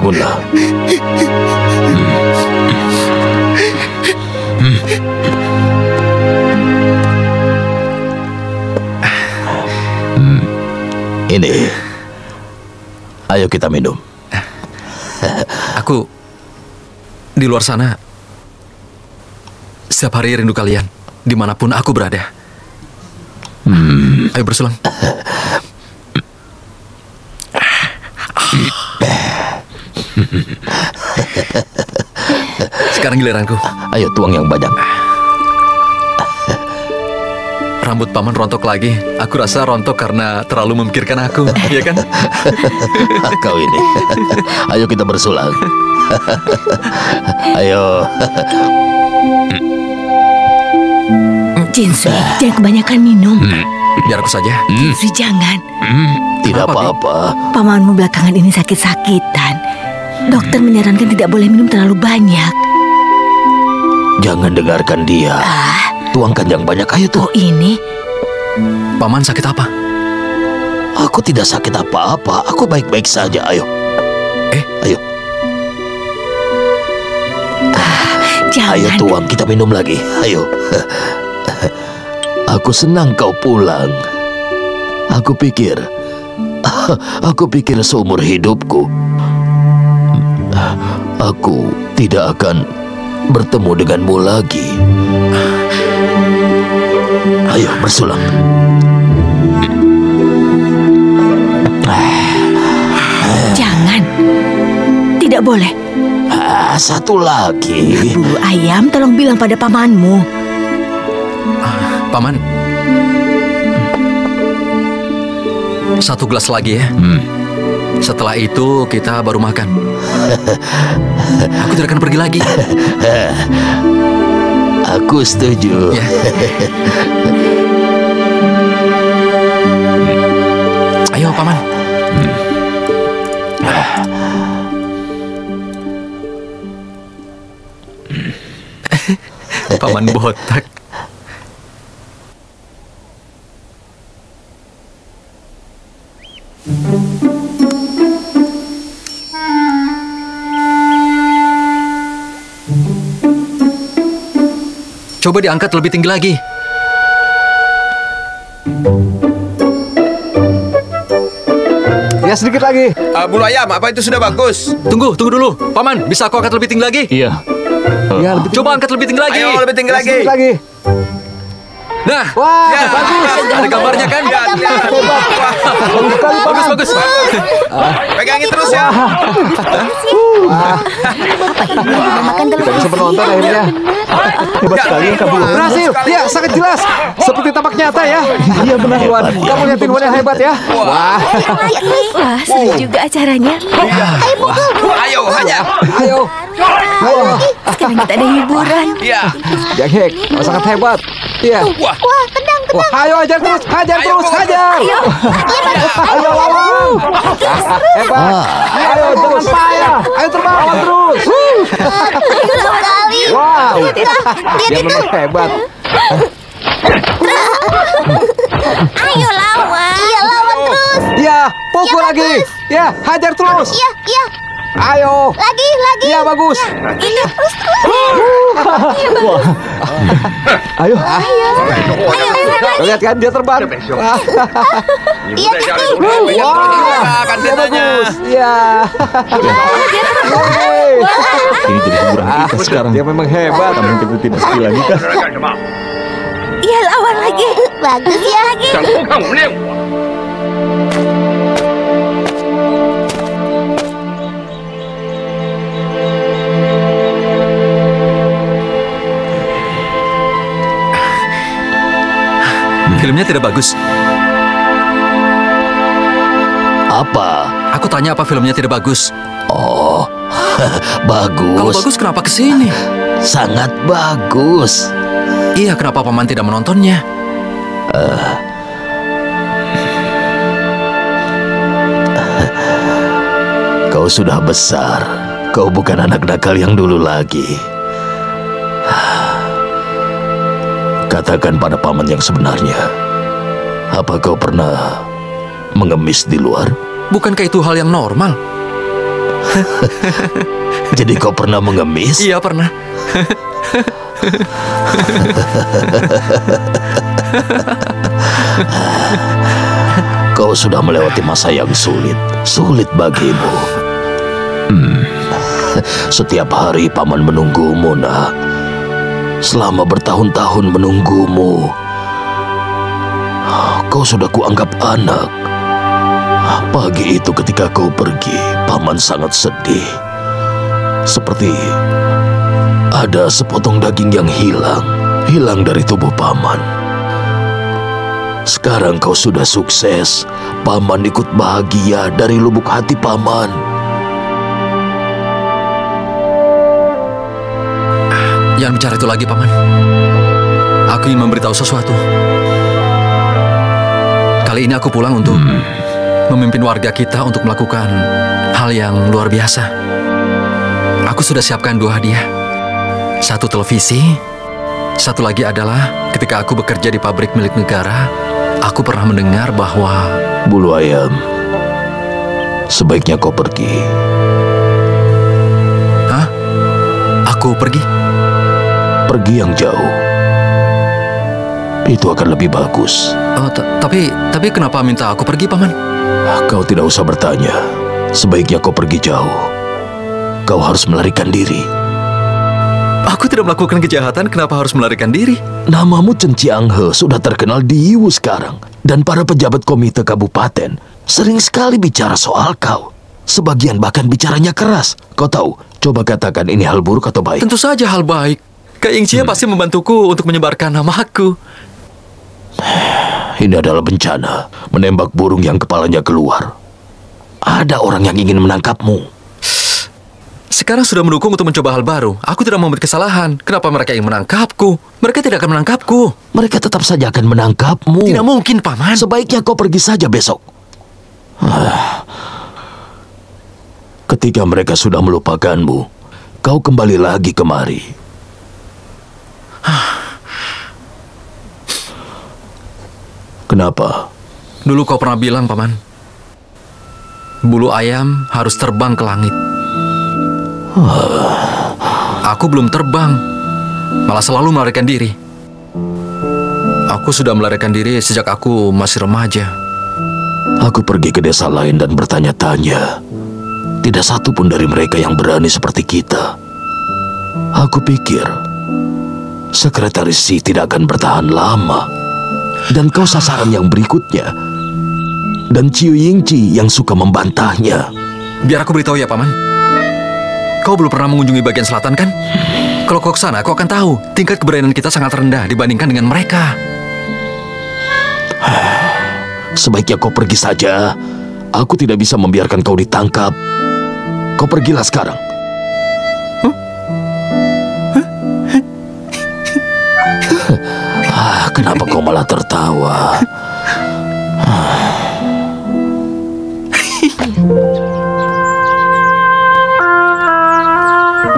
bangunlah. Ini, ayo kita minum. Aku di luar sana setiap hari rindu kalian, dimanapun aku berada. Ayo bersulang. Sekarang giliranku. Ayo tuang yang banyak. Rambut paman rontok lagi. Aku rasa rontok karena terlalu memikirkan aku, ya kan? Kau ini. Ayo kita bersulang. Ayo. Jinsui, jangan kebanyakan minum. Biar aku saja. Jinsui, jangan. Tidak apa-apa. Pamanmu belakangan ini sakit-sakitan. Dokter menyarankan tidak boleh minum terlalu banyak. Jangan dengarkan dia. Tuangkan yang banyak, ayo tuh. Oh ini? Paman sakit apa? Aku tidak sakit apa-apa. Aku baik-baik saja, ayo. Ayo. Jangan. Ayo tuang, kita minum lagi. Ayo. Aku senang kau pulang. Aku pikir seumur hidupku aku tidak akan bertemu denganmu lagi. Ayo bersulang. Jangan. Tidak boleh. Satu lagi. Bu Ayam, tolong bilang pada pamanmu. Paman, satu gelas lagi ya. Setelah itu kita baru makan. Aku tidak akan pergi lagi. Aku setuju. Ya. Ayo paman. Paman botak. Coba diangkat lebih tinggi lagi. Ya, sedikit lagi. Bulu ayam, apa itu sudah bagus? Tunggu dulu. Paman, bisa aku angkat lebih tinggi lagi? Iya. Ya, lebih tinggi. Coba angkat lebih tinggi lagi. Ayo lebih tinggi lagi. Sedikit lagi. Nah, Wah, Ya, bagus. ada gambarnya kan? Ya, ya. Bagus sekali, Bagus, Paman. bagus. Pegangin terus ya. Bisa penonton akhirnya. Hebat sekali ya kamu. Berhasil. Ya, sangat jelas. Seperti tampak nyata ya. Iya benar, Tuan. Kamu lihatin yang hebat ya. Wah. Wah, seru juga acaranya. Ayo, hajar. Ayo. Ayo. Sekarang kita ada hiburan. Iya. Jack, sangat hebat. Iya. Wah. Wah, ayo hajar terus, hajar terus, hajar. Ayo lawan. Hebat. Ayo terus. Ayo terbang, lawan terus. Wow. Dia memang hebat. Ayo lawan. Iya lawan terus. Ya, pukul lagi. Ya, hajar terus. Iya iya. Ayo. Lagi. Ya, bagus. Iya terus. Ayo. Ayo. Lihat kan dia terbang. Iya terus. Wah, Kan dia bagus. Iya. Ini jadi hiburan kita sekarang. Dia memang hebat. Mungkin kita tidak ski lagi kan? Iya lawan lagi. Bagus ya lagi. Filmnya tidak bagus. Apa? Aku tanya apa filmnya tidak bagus. Oh, bagus. Kalau bagus kenapa kesini? Sangat bagus. Iya, kenapa paman tidak menontonnya? Kau sudah besar. Kau bukan anak nakal yang dulu lagi. Katakan pada paman yang sebenarnya. Apa kau pernah mengemis di luar? Bukankah itu hal yang normal? Jadi kau pernah mengemis? Iya, pernah. Kau sudah melewati masa yang sulit bagimu. Setiap hari paman menunggumu, nak. Selama bertahun-tahun menunggumu. Kau sudah kuanggap anak. Pagi itu ketika kau pergi, paman sangat sedih. Seperti ada sepotong daging yang hilang dari tubuh paman. Sekarang kau sudah sukses. Paman ikut bahagia dari lubuk hati paman. Jangan bicara itu lagi, Paman. Aku ingin memberitahu sesuatu. Kali ini aku pulang untuk memimpin warga kita untuk melakukan hal yang luar biasa. Aku sudah siapkan 2 hadiah. 1 televisi, 1 lagi adalah ketika aku bekerja di pabrik milik negara, aku pernah mendengar bahwa... Bulu ayam, sebaiknya kau pergi. Hah? Aku pergi? Pergi yang jauh. Itu akan lebih bagus. Tapi kenapa minta aku pergi, Paman? Kau tidak usah bertanya. Sebaiknya kau pergi jauh. Kau harus melarikan diri. Aku tidak melakukan kejahatan, kenapa harus melarikan diri? Namamu Chen Chianghe sudah terkenal di Yiwu sekarang. Dan para pejabat komite kabupaten sering sekali bicara soal kau. Sebagian bahkan bicaranya keras. Kau tahu, coba katakan ini hal buruk atau baik? Tentu saja hal baik. Kak Yingxia pasti membantuku untuk menyebarkan nama aku. Ini adalah bencana. Menembak burung yang kepalanya keluar. Ada orang yang ingin menangkapmu. Sekarang sudah mendukung untuk mencoba hal baru. Aku tidak membuat kesalahan. Kenapa mereka ingin menangkapku? Mereka tidak akan menangkapku. Mereka tetap saja akan menangkapmu. Tidak mungkin, Paman. Sebaiknya kau pergi saja besok. Ketika mereka sudah melupakanmu, kau kembali lagi kemari. Kenapa? Dulu kau pernah bilang, Paman, bulu ayam harus terbang ke langit. Aku belum terbang, malah selalu melarikan diri. Aku sudah melarikan diri sejak aku masih remaja. Aku pergi ke desa lain dan bertanya-tanya. Tidak satu pun dari mereka yang berani seperti kita. Aku pikir Sekretaris Xi tidak akan bertahan lama. Dan kau sasaran yang berikutnya. Dan Ciu Yingci yang suka membantahnya. Biar aku beritahu ya, Paman. Kau belum pernah mengunjungi bagian selatan, kan? Kalau kau ke sana, kau akan tahu tingkat keberanian kita sangat rendah dibandingkan dengan mereka. Sebaiknya kau pergi saja. Aku tidak bisa membiarkan kau ditangkap. Kau pergilah sekarang. Kenapa kau malah tertawa?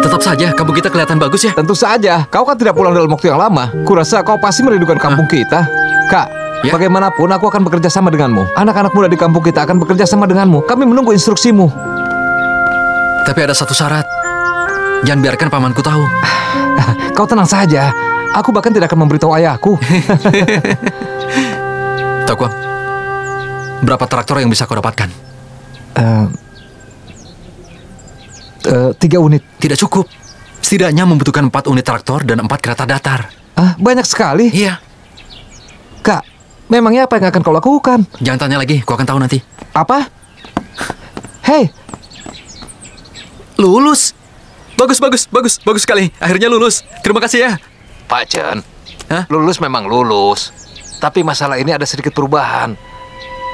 Tetap saja, kampung kita kelihatan bagus ya? Tentu saja, kau kan tidak pulang dalam waktu yang lama. Kurasa kau pasti merindukan kampung kita. Kak, ya? Bagaimanapun aku akan bekerja sama denganmu. Anak-anak muda di kampung kita akan bekerja sama denganmu. Kami menunggu instruksimu. Tapi ada satu syarat. Jangan biarkan pamanku tahu. Kau tenang saja. Aku bahkan tidak akan memberitahu ayahku. Tokwang, berapa traktor yang bisa kau dapatkan? 3 unit. Tidak cukup. Setidaknya membutuhkan 4 unit traktor dan 4 kereta datar. Banyak sekali. Iya. Kak, memangnya apa yang akan kau lakukan? Jangan tanya lagi, kau akan tahu nanti. Apa? Hei, lulus. Bagus sekali. Akhirnya lulus. Terima kasih ya. Pak Chen, lulus memang lulus. Tapi masalah ini ada sedikit perubahan.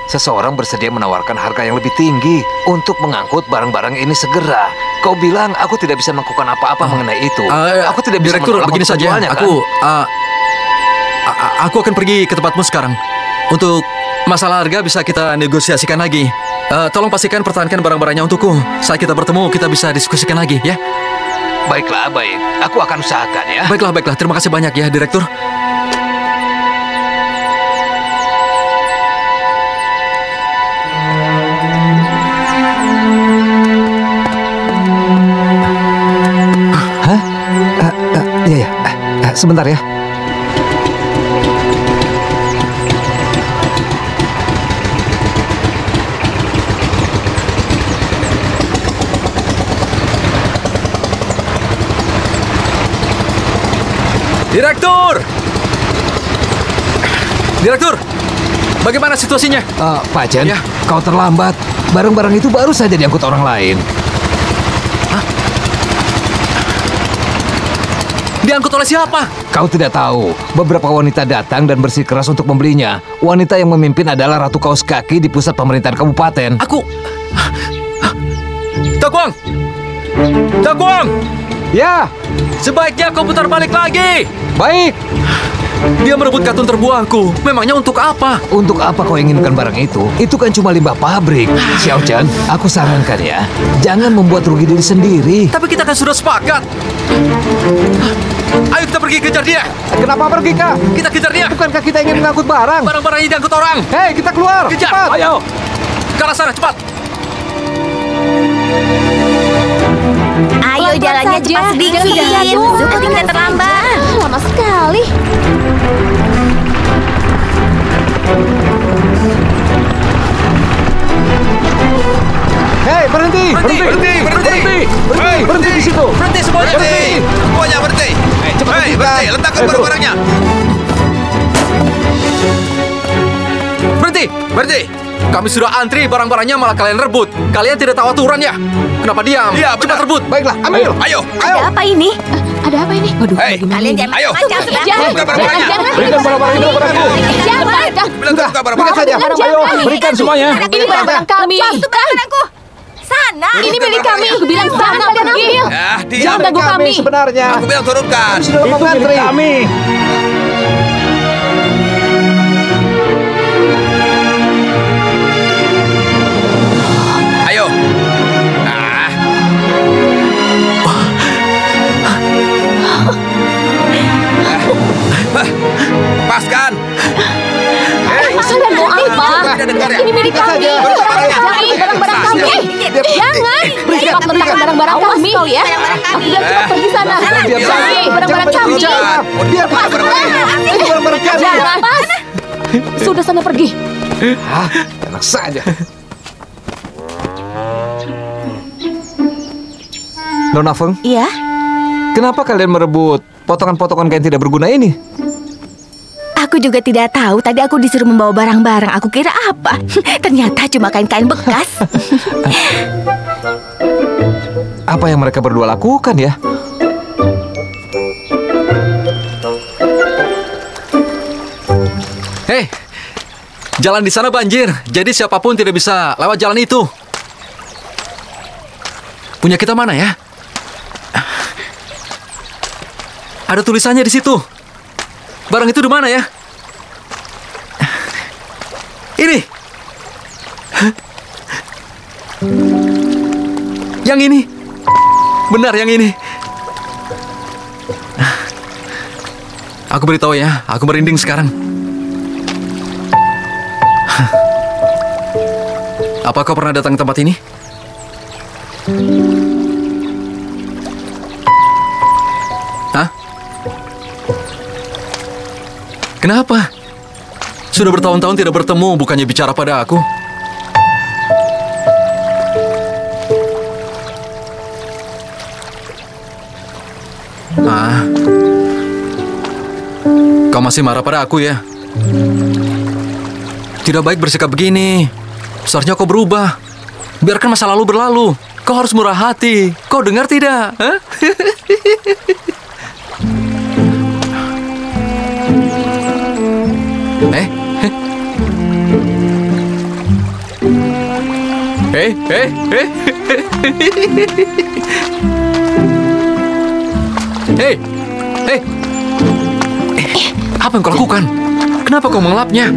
Seseorang bersedia menawarkan harga yang lebih tinggi untuk mengangkut barang-barang ini segera. Kau bilang aku tidak bisa melakukan apa-apa mengenai itu. Aku tidak bisa. Direktur, begini saja. Aku akan pergi ke tempatmu sekarang. Untuk masalah harga bisa kita negosiasikan lagi. Tolong pastikan pertahankan barang-barangnya untukku. Saat kita bertemu, kita bisa diskusikan lagi, ya? Baiklah, baik. Aku akan usahakan, ya. Baiklah. Terima kasih banyak ya, Direktur. Sebentar ya. Direktur! Direktur! Bagaimana situasinya? Pak Chen, Ya. kau terlambat. Barang-barang itu baru saja diangkut orang lain. Diangkut oleh siapa? Kau tidak tahu. Beberapa wanita datang dan bersikeras untuk membelinya. Wanita yang memimpin adalah Ratu Kaos Kaki di pusat pemerintahan kabupaten. Daguang! Daguang! Ya! Sebaiknya kau putar balik lagi! Baik! Dia merebut katun terbuangku. Memangnya untuk apa? Untuk apa kau inginkan barang itu? Itu kan cuma limbah pabrik. Xiao Chen, aku sarankan ya, jangan membuat rugi diri sendiri. Tapi kita kan sudah sepakat. Ayo kita pergi kejar dia. Kenapa pergi, Kak? Kita kejar dia. Bukankah kita ingin mengangkut barang? Barang-barangnya diangkut orang. Hei, kita keluar. Kejar. Cepat. Ayo. Ke arah sana, cepat. Ayo jalannya cepat sedikit. Suka tidak terlambat. Lama sekali. Hei, berhenti. Berhenti di situ. Berhenti semuanya. Semuanya berhenti. Hei, berhenti. Letakkan barang-barangnya. Berhenti. Berhenti. Kami sudah antri, barang-barangnya malah kalian rebut. Kalian tidak tahu aturannya. Kenapa diam? Iya, Cepat rebut. Baiklah, ambil. Ayo. Ada apa ini? Ada apa ini? Waduh, Hei, Kalian jangan ayo. macam-macam ya. Jangan. Buka barang-barangnya. Berikan barang-barang itu padaku. Jangan. Bilang buka barang-barang. saja. Ayo, berikan semuanya. Ini barang kami. Lepas aku. Sana. Ini milik kami. Aku bilang sana pergi. Ya, diam. Jangan ganggu kami. Sebenarnya. Aku bilang turunkan. Sudah lama mengantri. Kami. Ayo. Ah. Paskan. Hei. Kalian mau apa? Tidak dengar ya? Ini milik kami. Barang-barang kami. Jangan. Cepat letakkan barang-barang kami. Kau ya. Aku bilang cepat pergi sana. Pergi. Barang-barang kami. Biar barang-barangnya. Itu barang-barang kami. Jangan. Pas. Sudah sana pergi. Enak saja. Nona Feng, Iya. kenapa kalian merebut potongan-potongan kain tidak berguna ini? Aku juga tidak tahu. Tadi aku disuruh membawa barang-barang. Aku kira apa? Ternyata cuma kain-kain bekas. Apa yang mereka berdua lakukan ya? Hei, jalan di sana banjir. Jadi siapapun tidak bisa lewat jalan itu. Punya kita mana ya? Ada tulisannya di situ. Barang itu di mana ya? Ini. Yang ini. Benar yang ini. Aku beritahu ya, aku merinding sekarang. Apa kau pernah datang ke tempat ini? Hah? Kenapa? Sudah bertahun-tahun tidak bertemu, bukannya bicara pada aku. Kau masih marah pada aku ya? Tidak baik bersikap begini. Seharusnya kau berubah. Biarkan masa lalu berlalu. Kau harus murah hati. Kau dengar tidak? Hah? Hei. Apa yang kau lakukan? Kenapa kau mengelapnya?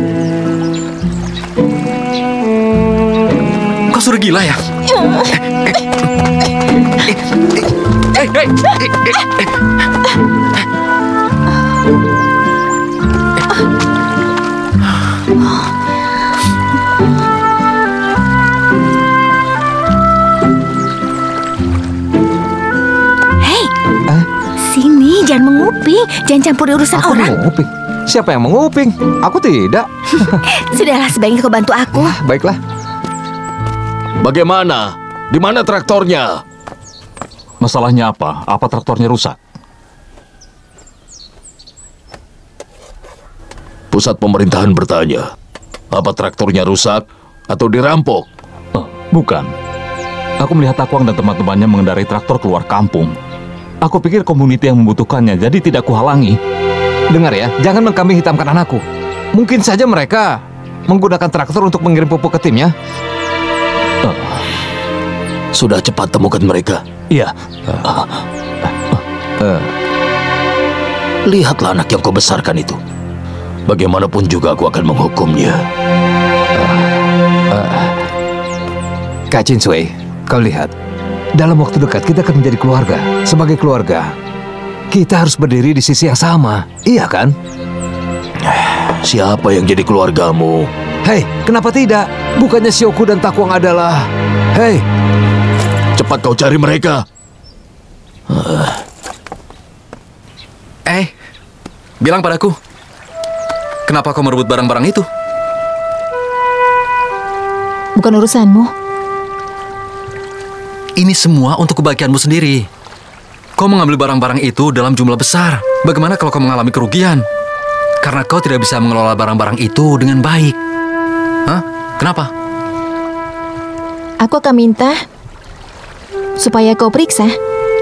Kau sudah gila ya? Jangan menguping, jangan campuri urusan Aku orang. menguping. Siapa yang menguping? Aku tidak. Sudahlah, sebaiknya kau bantu aku. Baiklah. Bagaimana? Di mana traktornya? Masalahnya apa? Apa traktornya rusak? Pusat pemerintahan bertanya, apa traktornya rusak atau dirampok? Bukan. Aku melihat Takwang dan teman-temannya mengendarai traktor keluar kampung. Aku pikir komuniti yang membutuhkannya, jadi tidak kuhalangi. Dengar ya, jangan mengkambing hitamkan anakku. Mungkin saja mereka menggunakan traktor untuk mengirim pupuk ke timnya. Sudah cepat temukan mereka. Iya. Lihatlah anak yang kau besarkan itu. Bagaimanapun juga aku akan menghukumnya. Kak Chin Sui, kau lihat. Dalam waktu dekat kita akan menjadi keluarga. Sebagai keluarga, kita harus berdiri di sisi yang sama. Iya kan? Siapa yang jadi keluargamu? Hei, kenapa tidak? Bukannya Sioku dan Takwang adalah... Hei, cepat kau cari mereka. Bilang padaku. Kenapa kau merebut barang-barang itu? Bukan urusanmu. Ini semua untuk kebahagiaanmu sendiri. Kau mengambil barang-barang itu dalam jumlah besar. Bagaimana kalau kau mengalami kerugian? Karena kau tidak bisa mengelola barang-barang itu dengan baik. Hah? Kenapa? Aku akan minta supaya kau periksa.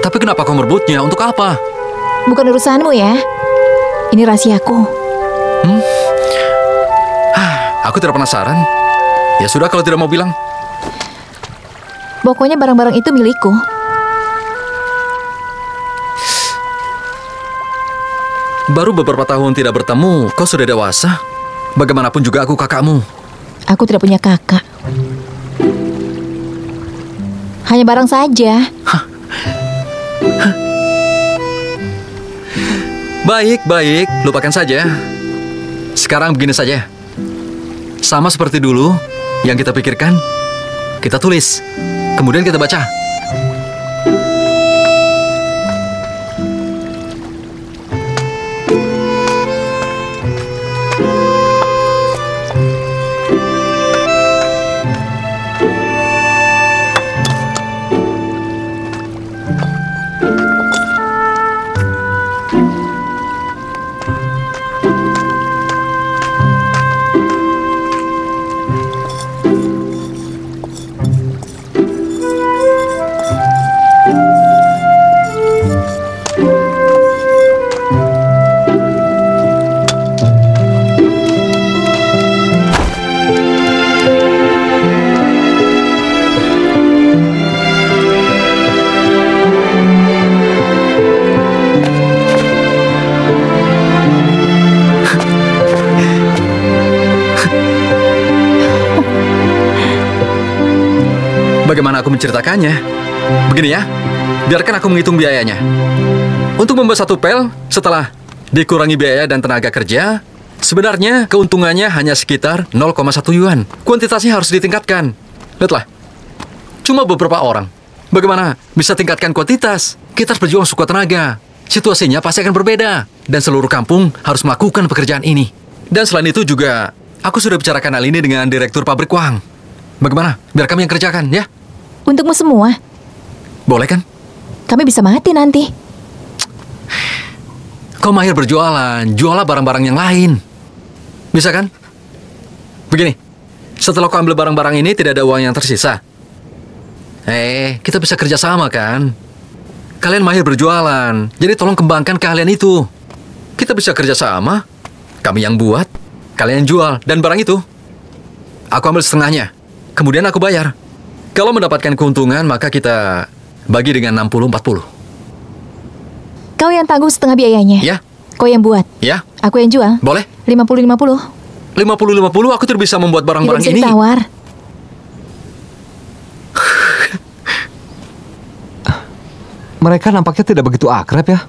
Tapi kenapa kau merebutnya? Untuk apa? Bukan urusanmu ya. Ini rahasiaku. Aku tidak penasaran. Ya sudah kalau tidak mau bilang. Pokoknya barang-barang itu milikku. Baru beberapa tahun tidak bertemu, kau sudah dewasa. Bagaimanapun juga aku kakakmu. Aku tidak punya kakak. Hanya barang saja. Baik, lupakan saja. Sekarang begini saja. Sama seperti dulu, yang kita pikirkan, kita tulis. Kemudian kita baca. Bagaimana aku menceritakannya? Begini ya, biarkan aku menghitung biayanya. Untuk membuat satu pel, setelah dikurangi biaya dan tenaga kerja, sebenarnya keuntungannya hanya sekitar 0,1 yuan. Kuantitasnya harus ditingkatkan. Lihatlah, cuma beberapa orang. Bagaimana bisa tingkatkan kuantitas? Kita harus berjuang sekuat tenaga. Situasinya pasti akan berbeda. Dan seluruh kampung harus melakukan pekerjaan ini. Dan selain itu juga, aku sudah bicarakan hal ini dengan direktur pabrik Wang. Bagaimana? Biar kami yang kerjakan, ya? Untukmu semua. Boleh kan? Kami bisa mati nanti. Kau mahir berjualan, jualah barang-barang yang lain. Bisa kan? Begini, setelah kau ambil barang-barang ini tidak ada uang yang tersisa. Kita bisa kerja sama kan? Kalian mahir berjualan, jadi tolong kembangkan keahlian itu. Kita bisa kerja sama, kami yang buat, kalian yang jual, dan barang itu aku ambil setengahnya, kemudian aku bayar. Kalau mendapatkan keuntungan, maka kita bagi dengan 60-40. Kau yang tanggung setengah biayanya. Ya. Kau yang buat. Ya. Aku yang jual. Boleh. 50-50. 50-50, aku tidak bisa membuat barang-barang Tidak bisa ini. ditawar. Mereka nampaknya tidak begitu akrab ya.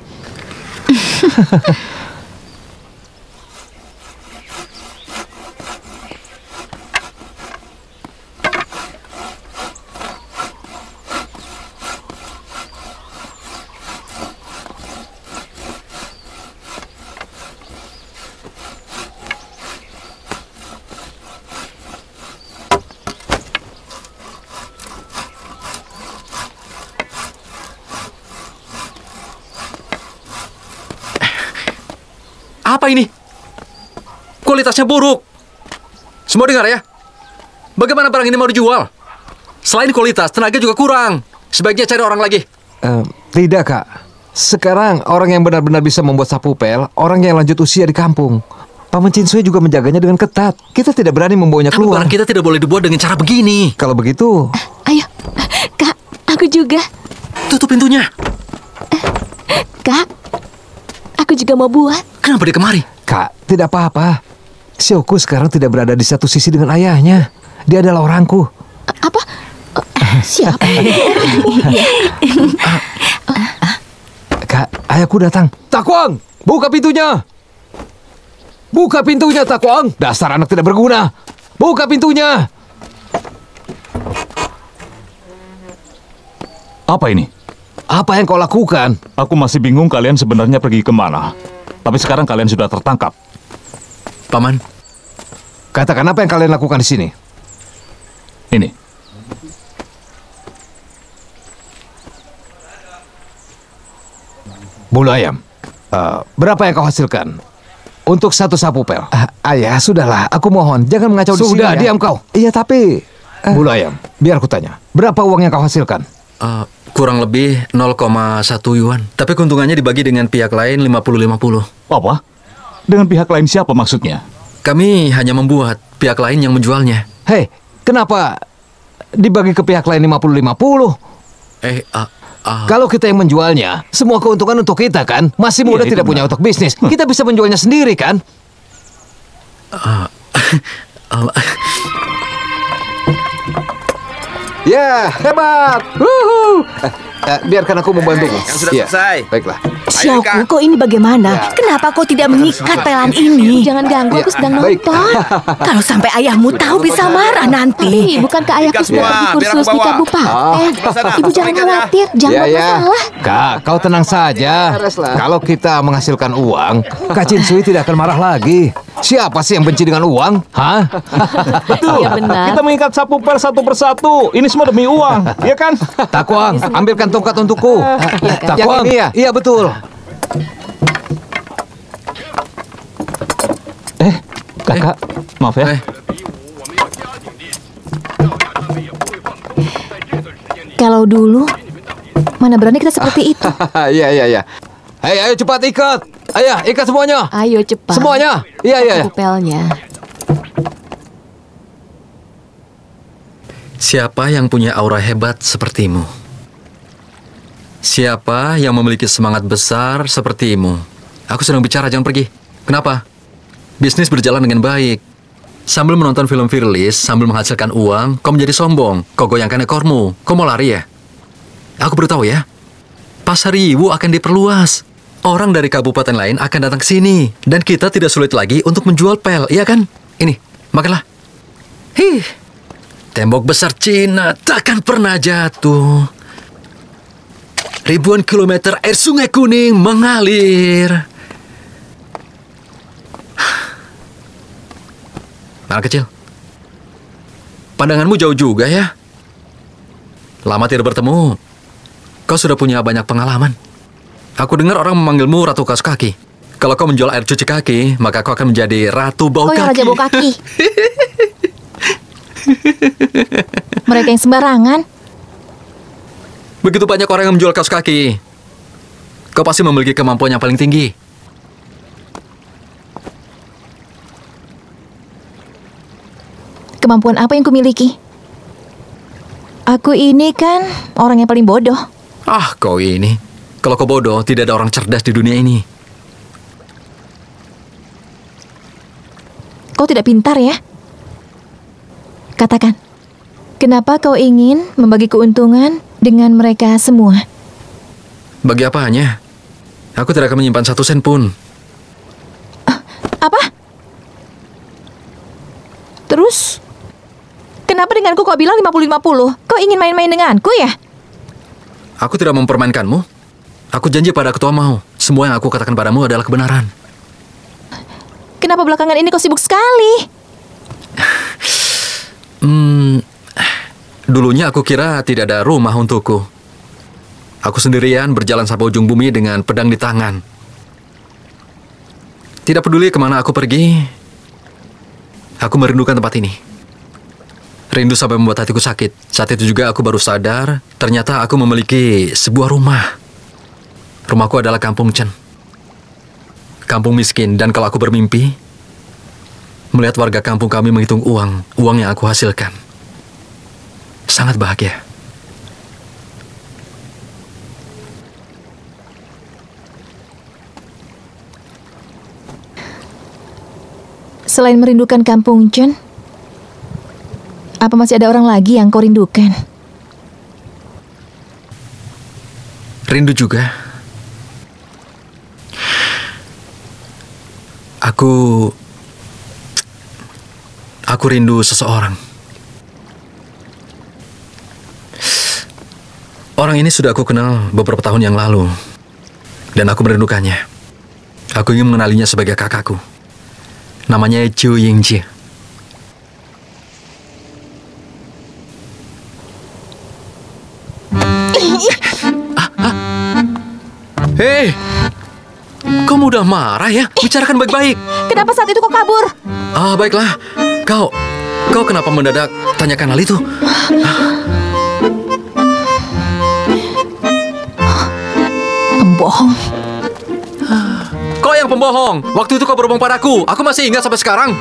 Apa ini? Kualitasnya buruk. Semua dengar ya. Bagaimana barang ini mau dijual? Selain kualitas, tenaga juga kurang. Sebaiknya cari orang lagi. Tidak, Kak. Sekarang orang yang benar-benar bisa membuat sapu pel, orang yang lanjut usia di kampung. Paman Cinsui juga menjaganya dengan ketat. Kita tidak berani membawanya Tapi keluar. barang kita tidak boleh dibuat dengan cara begini. Kalau begitu... Ayo, Kak, aku juga. Tutup pintunya. Kak, aku juga mau buat. Kenapa dia kemari? Kak, tidak apa-apa. Xiaoku sekarang tidak berada di satu sisi dengan ayahnya. Dia adalah orangku. Apa? Siapa? Kak, ayahku datang. Takwang, buka pintunya. Buka pintunya, Takwang. Dasar anak tidak berguna. Buka pintunya. Apa ini? Apa yang kau lakukan? Aku masih bingung kalian sebenarnya pergi kemana. Tapi sekarang kalian sudah tertangkap. Paman, katakan apa yang kalian lakukan di sini? Ini. Bulu ayam. Berapa yang kau hasilkan? Untuk satu sapu pel. Ayah, sudahlah. Aku mohon, jangan mengacau di sini. Sudah, diam kau. Iya, tapi... Bulu ayam, biar aku tanya. Berapa uang yang kau hasilkan? kurang lebih 0,1 yuan. Tapi keuntungannya dibagi dengan pihak lain 50-50. Apa? Dengan pihak lain siapa maksudnya? Kami hanya membuat, pihak lain yang menjualnya. Hei, kenapa dibagi ke pihak lain 50-50? Kalau kita yang menjualnya, semua keuntungan untuk kita kan? Masih muda tidak punya otak bisnis. Kita bisa menjualnya sendiri kan? Ya, hebat. Biarkan aku membantumu. Yang sudah selesai. Baiklah. Xiaoku, kok ini bagaimana? Kenapa kau tidak mengikat pelan ini? Jangan ganggu, aku sedang nonton. Kalau sampai ayahmu tahu bisa marah nanti. Bukankah ayahku sudah pergi kursus di kabupaten? Ibu jangan khawatir, jangan masalah. Kak, kau tenang saja. Kalau kita menghasilkan uang, Kak Cinsui tidak akan marah lagi. Siapa sih yang benci dengan uang? Hah? Betul. Iya benar. Kita mengikat sapu pel satu persatu. Ini semua demi uang, ya kan? Takwang, ambilkan tongkat untukku. Takwang, iya betul. Kakak, maaf ya. Kalau dulu, mana berani kita seperti itu. Iya. Hei, ayo cepat ikat. Ayo, ikat semuanya. Ayo cepat. Semuanya. Iya. Pelnya. Siapa yang punya aura hebat sepertimu? Siapa yang memiliki semangat besar sepertimu? Aku sedang bicara, jangan pergi. Kenapa? Bisnis berjalan dengan baik. Sambil menonton film Firlis, sambil menghasilkan uang, kau menjadi sombong. Kau goyangkan ekormu. Kau mau lari ya? Aku beritahu ya. Pasar Yiwu akan diperluas. Orang dari kabupaten lain akan datang ke sini. Dan kita tidak sulit lagi untuk menjual pel, iya kan? Ini, makanlah. Tembok besar Cina takkan pernah jatuh. Ribuan kilometer air Sungai Kuning mengalir. Anak kecil, pandanganmu jauh juga ya. Lama tidak bertemu. Kau sudah punya banyak pengalaman. Aku dengar orang memanggilmu Ratu Kaos Kaki. Kalau kau menjual air cuci kaki, maka kau akan menjadi Ratu Bau Kaki. Yang Raja Bau Kaki. Mereka yang sembarangan. Begitu banyak orang yang menjual kaos kaki. Kau pasti memiliki kemampuan yang paling tinggi. Kemampuan apa yang kumiliki? Aku ini kan orang yang paling bodoh. Kau ini. Kalau kau bodoh, tidak ada orang cerdas di dunia ini. Kau tidak pintar ya? Katakan, kenapa kau ingin membagi keuntungan dengan mereka semua? Bagi apanya? Aku tidak akan menyimpan 1 sen pun. Apa? Terus, kenapa denganku kau bilang 50-50? Kau ingin main-main denganku ya? Aku tidak mempermainkanmu. Aku janji pada ketua mau. Semua yang aku katakan padamu adalah kebenaran. Kenapa belakangan ini kau sibuk sekali? Dulunya aku kira tidak ada rumah untukku. Aku sendirian berjalan sampai ujung bumi dengan pedang di tangan. Tidak peduli kemana aku pergi, aku merindukan tempat ini. Rindu sampai membuat hatiku sakit. Saat itu juga aku baru sadar, ternyata aku memiliki sebuah rumah. Rumahku adalah Kampung Chen. Kampung miskin, dan kalau aku bermimpi, melihat warga kampung kami menghitung uang yang aku hasilkan. Sangat bahagia. Selain merindukan Kampung Chen, apa masih ada orang lagi yang kau rindukan? Rindu juga. Aku rindu seseorang. Orang ini sudah aku kenal beberapa tahun yang lalu, dan aku merindukannya. Aku ingin mengenalinya sebagai kakakku. Namanya Zhou Yingjie. Hei, kamu udah marah ya? Bicarakan baik-baik. Kenapa saat itu kau kabur? Baiklah. Kau kenapa mendadak tanyakan hal itu? Pembohong. Kau yang pembohong. Waktu itu kau berbohong padaku. Aku masih ingat sampai sekarang.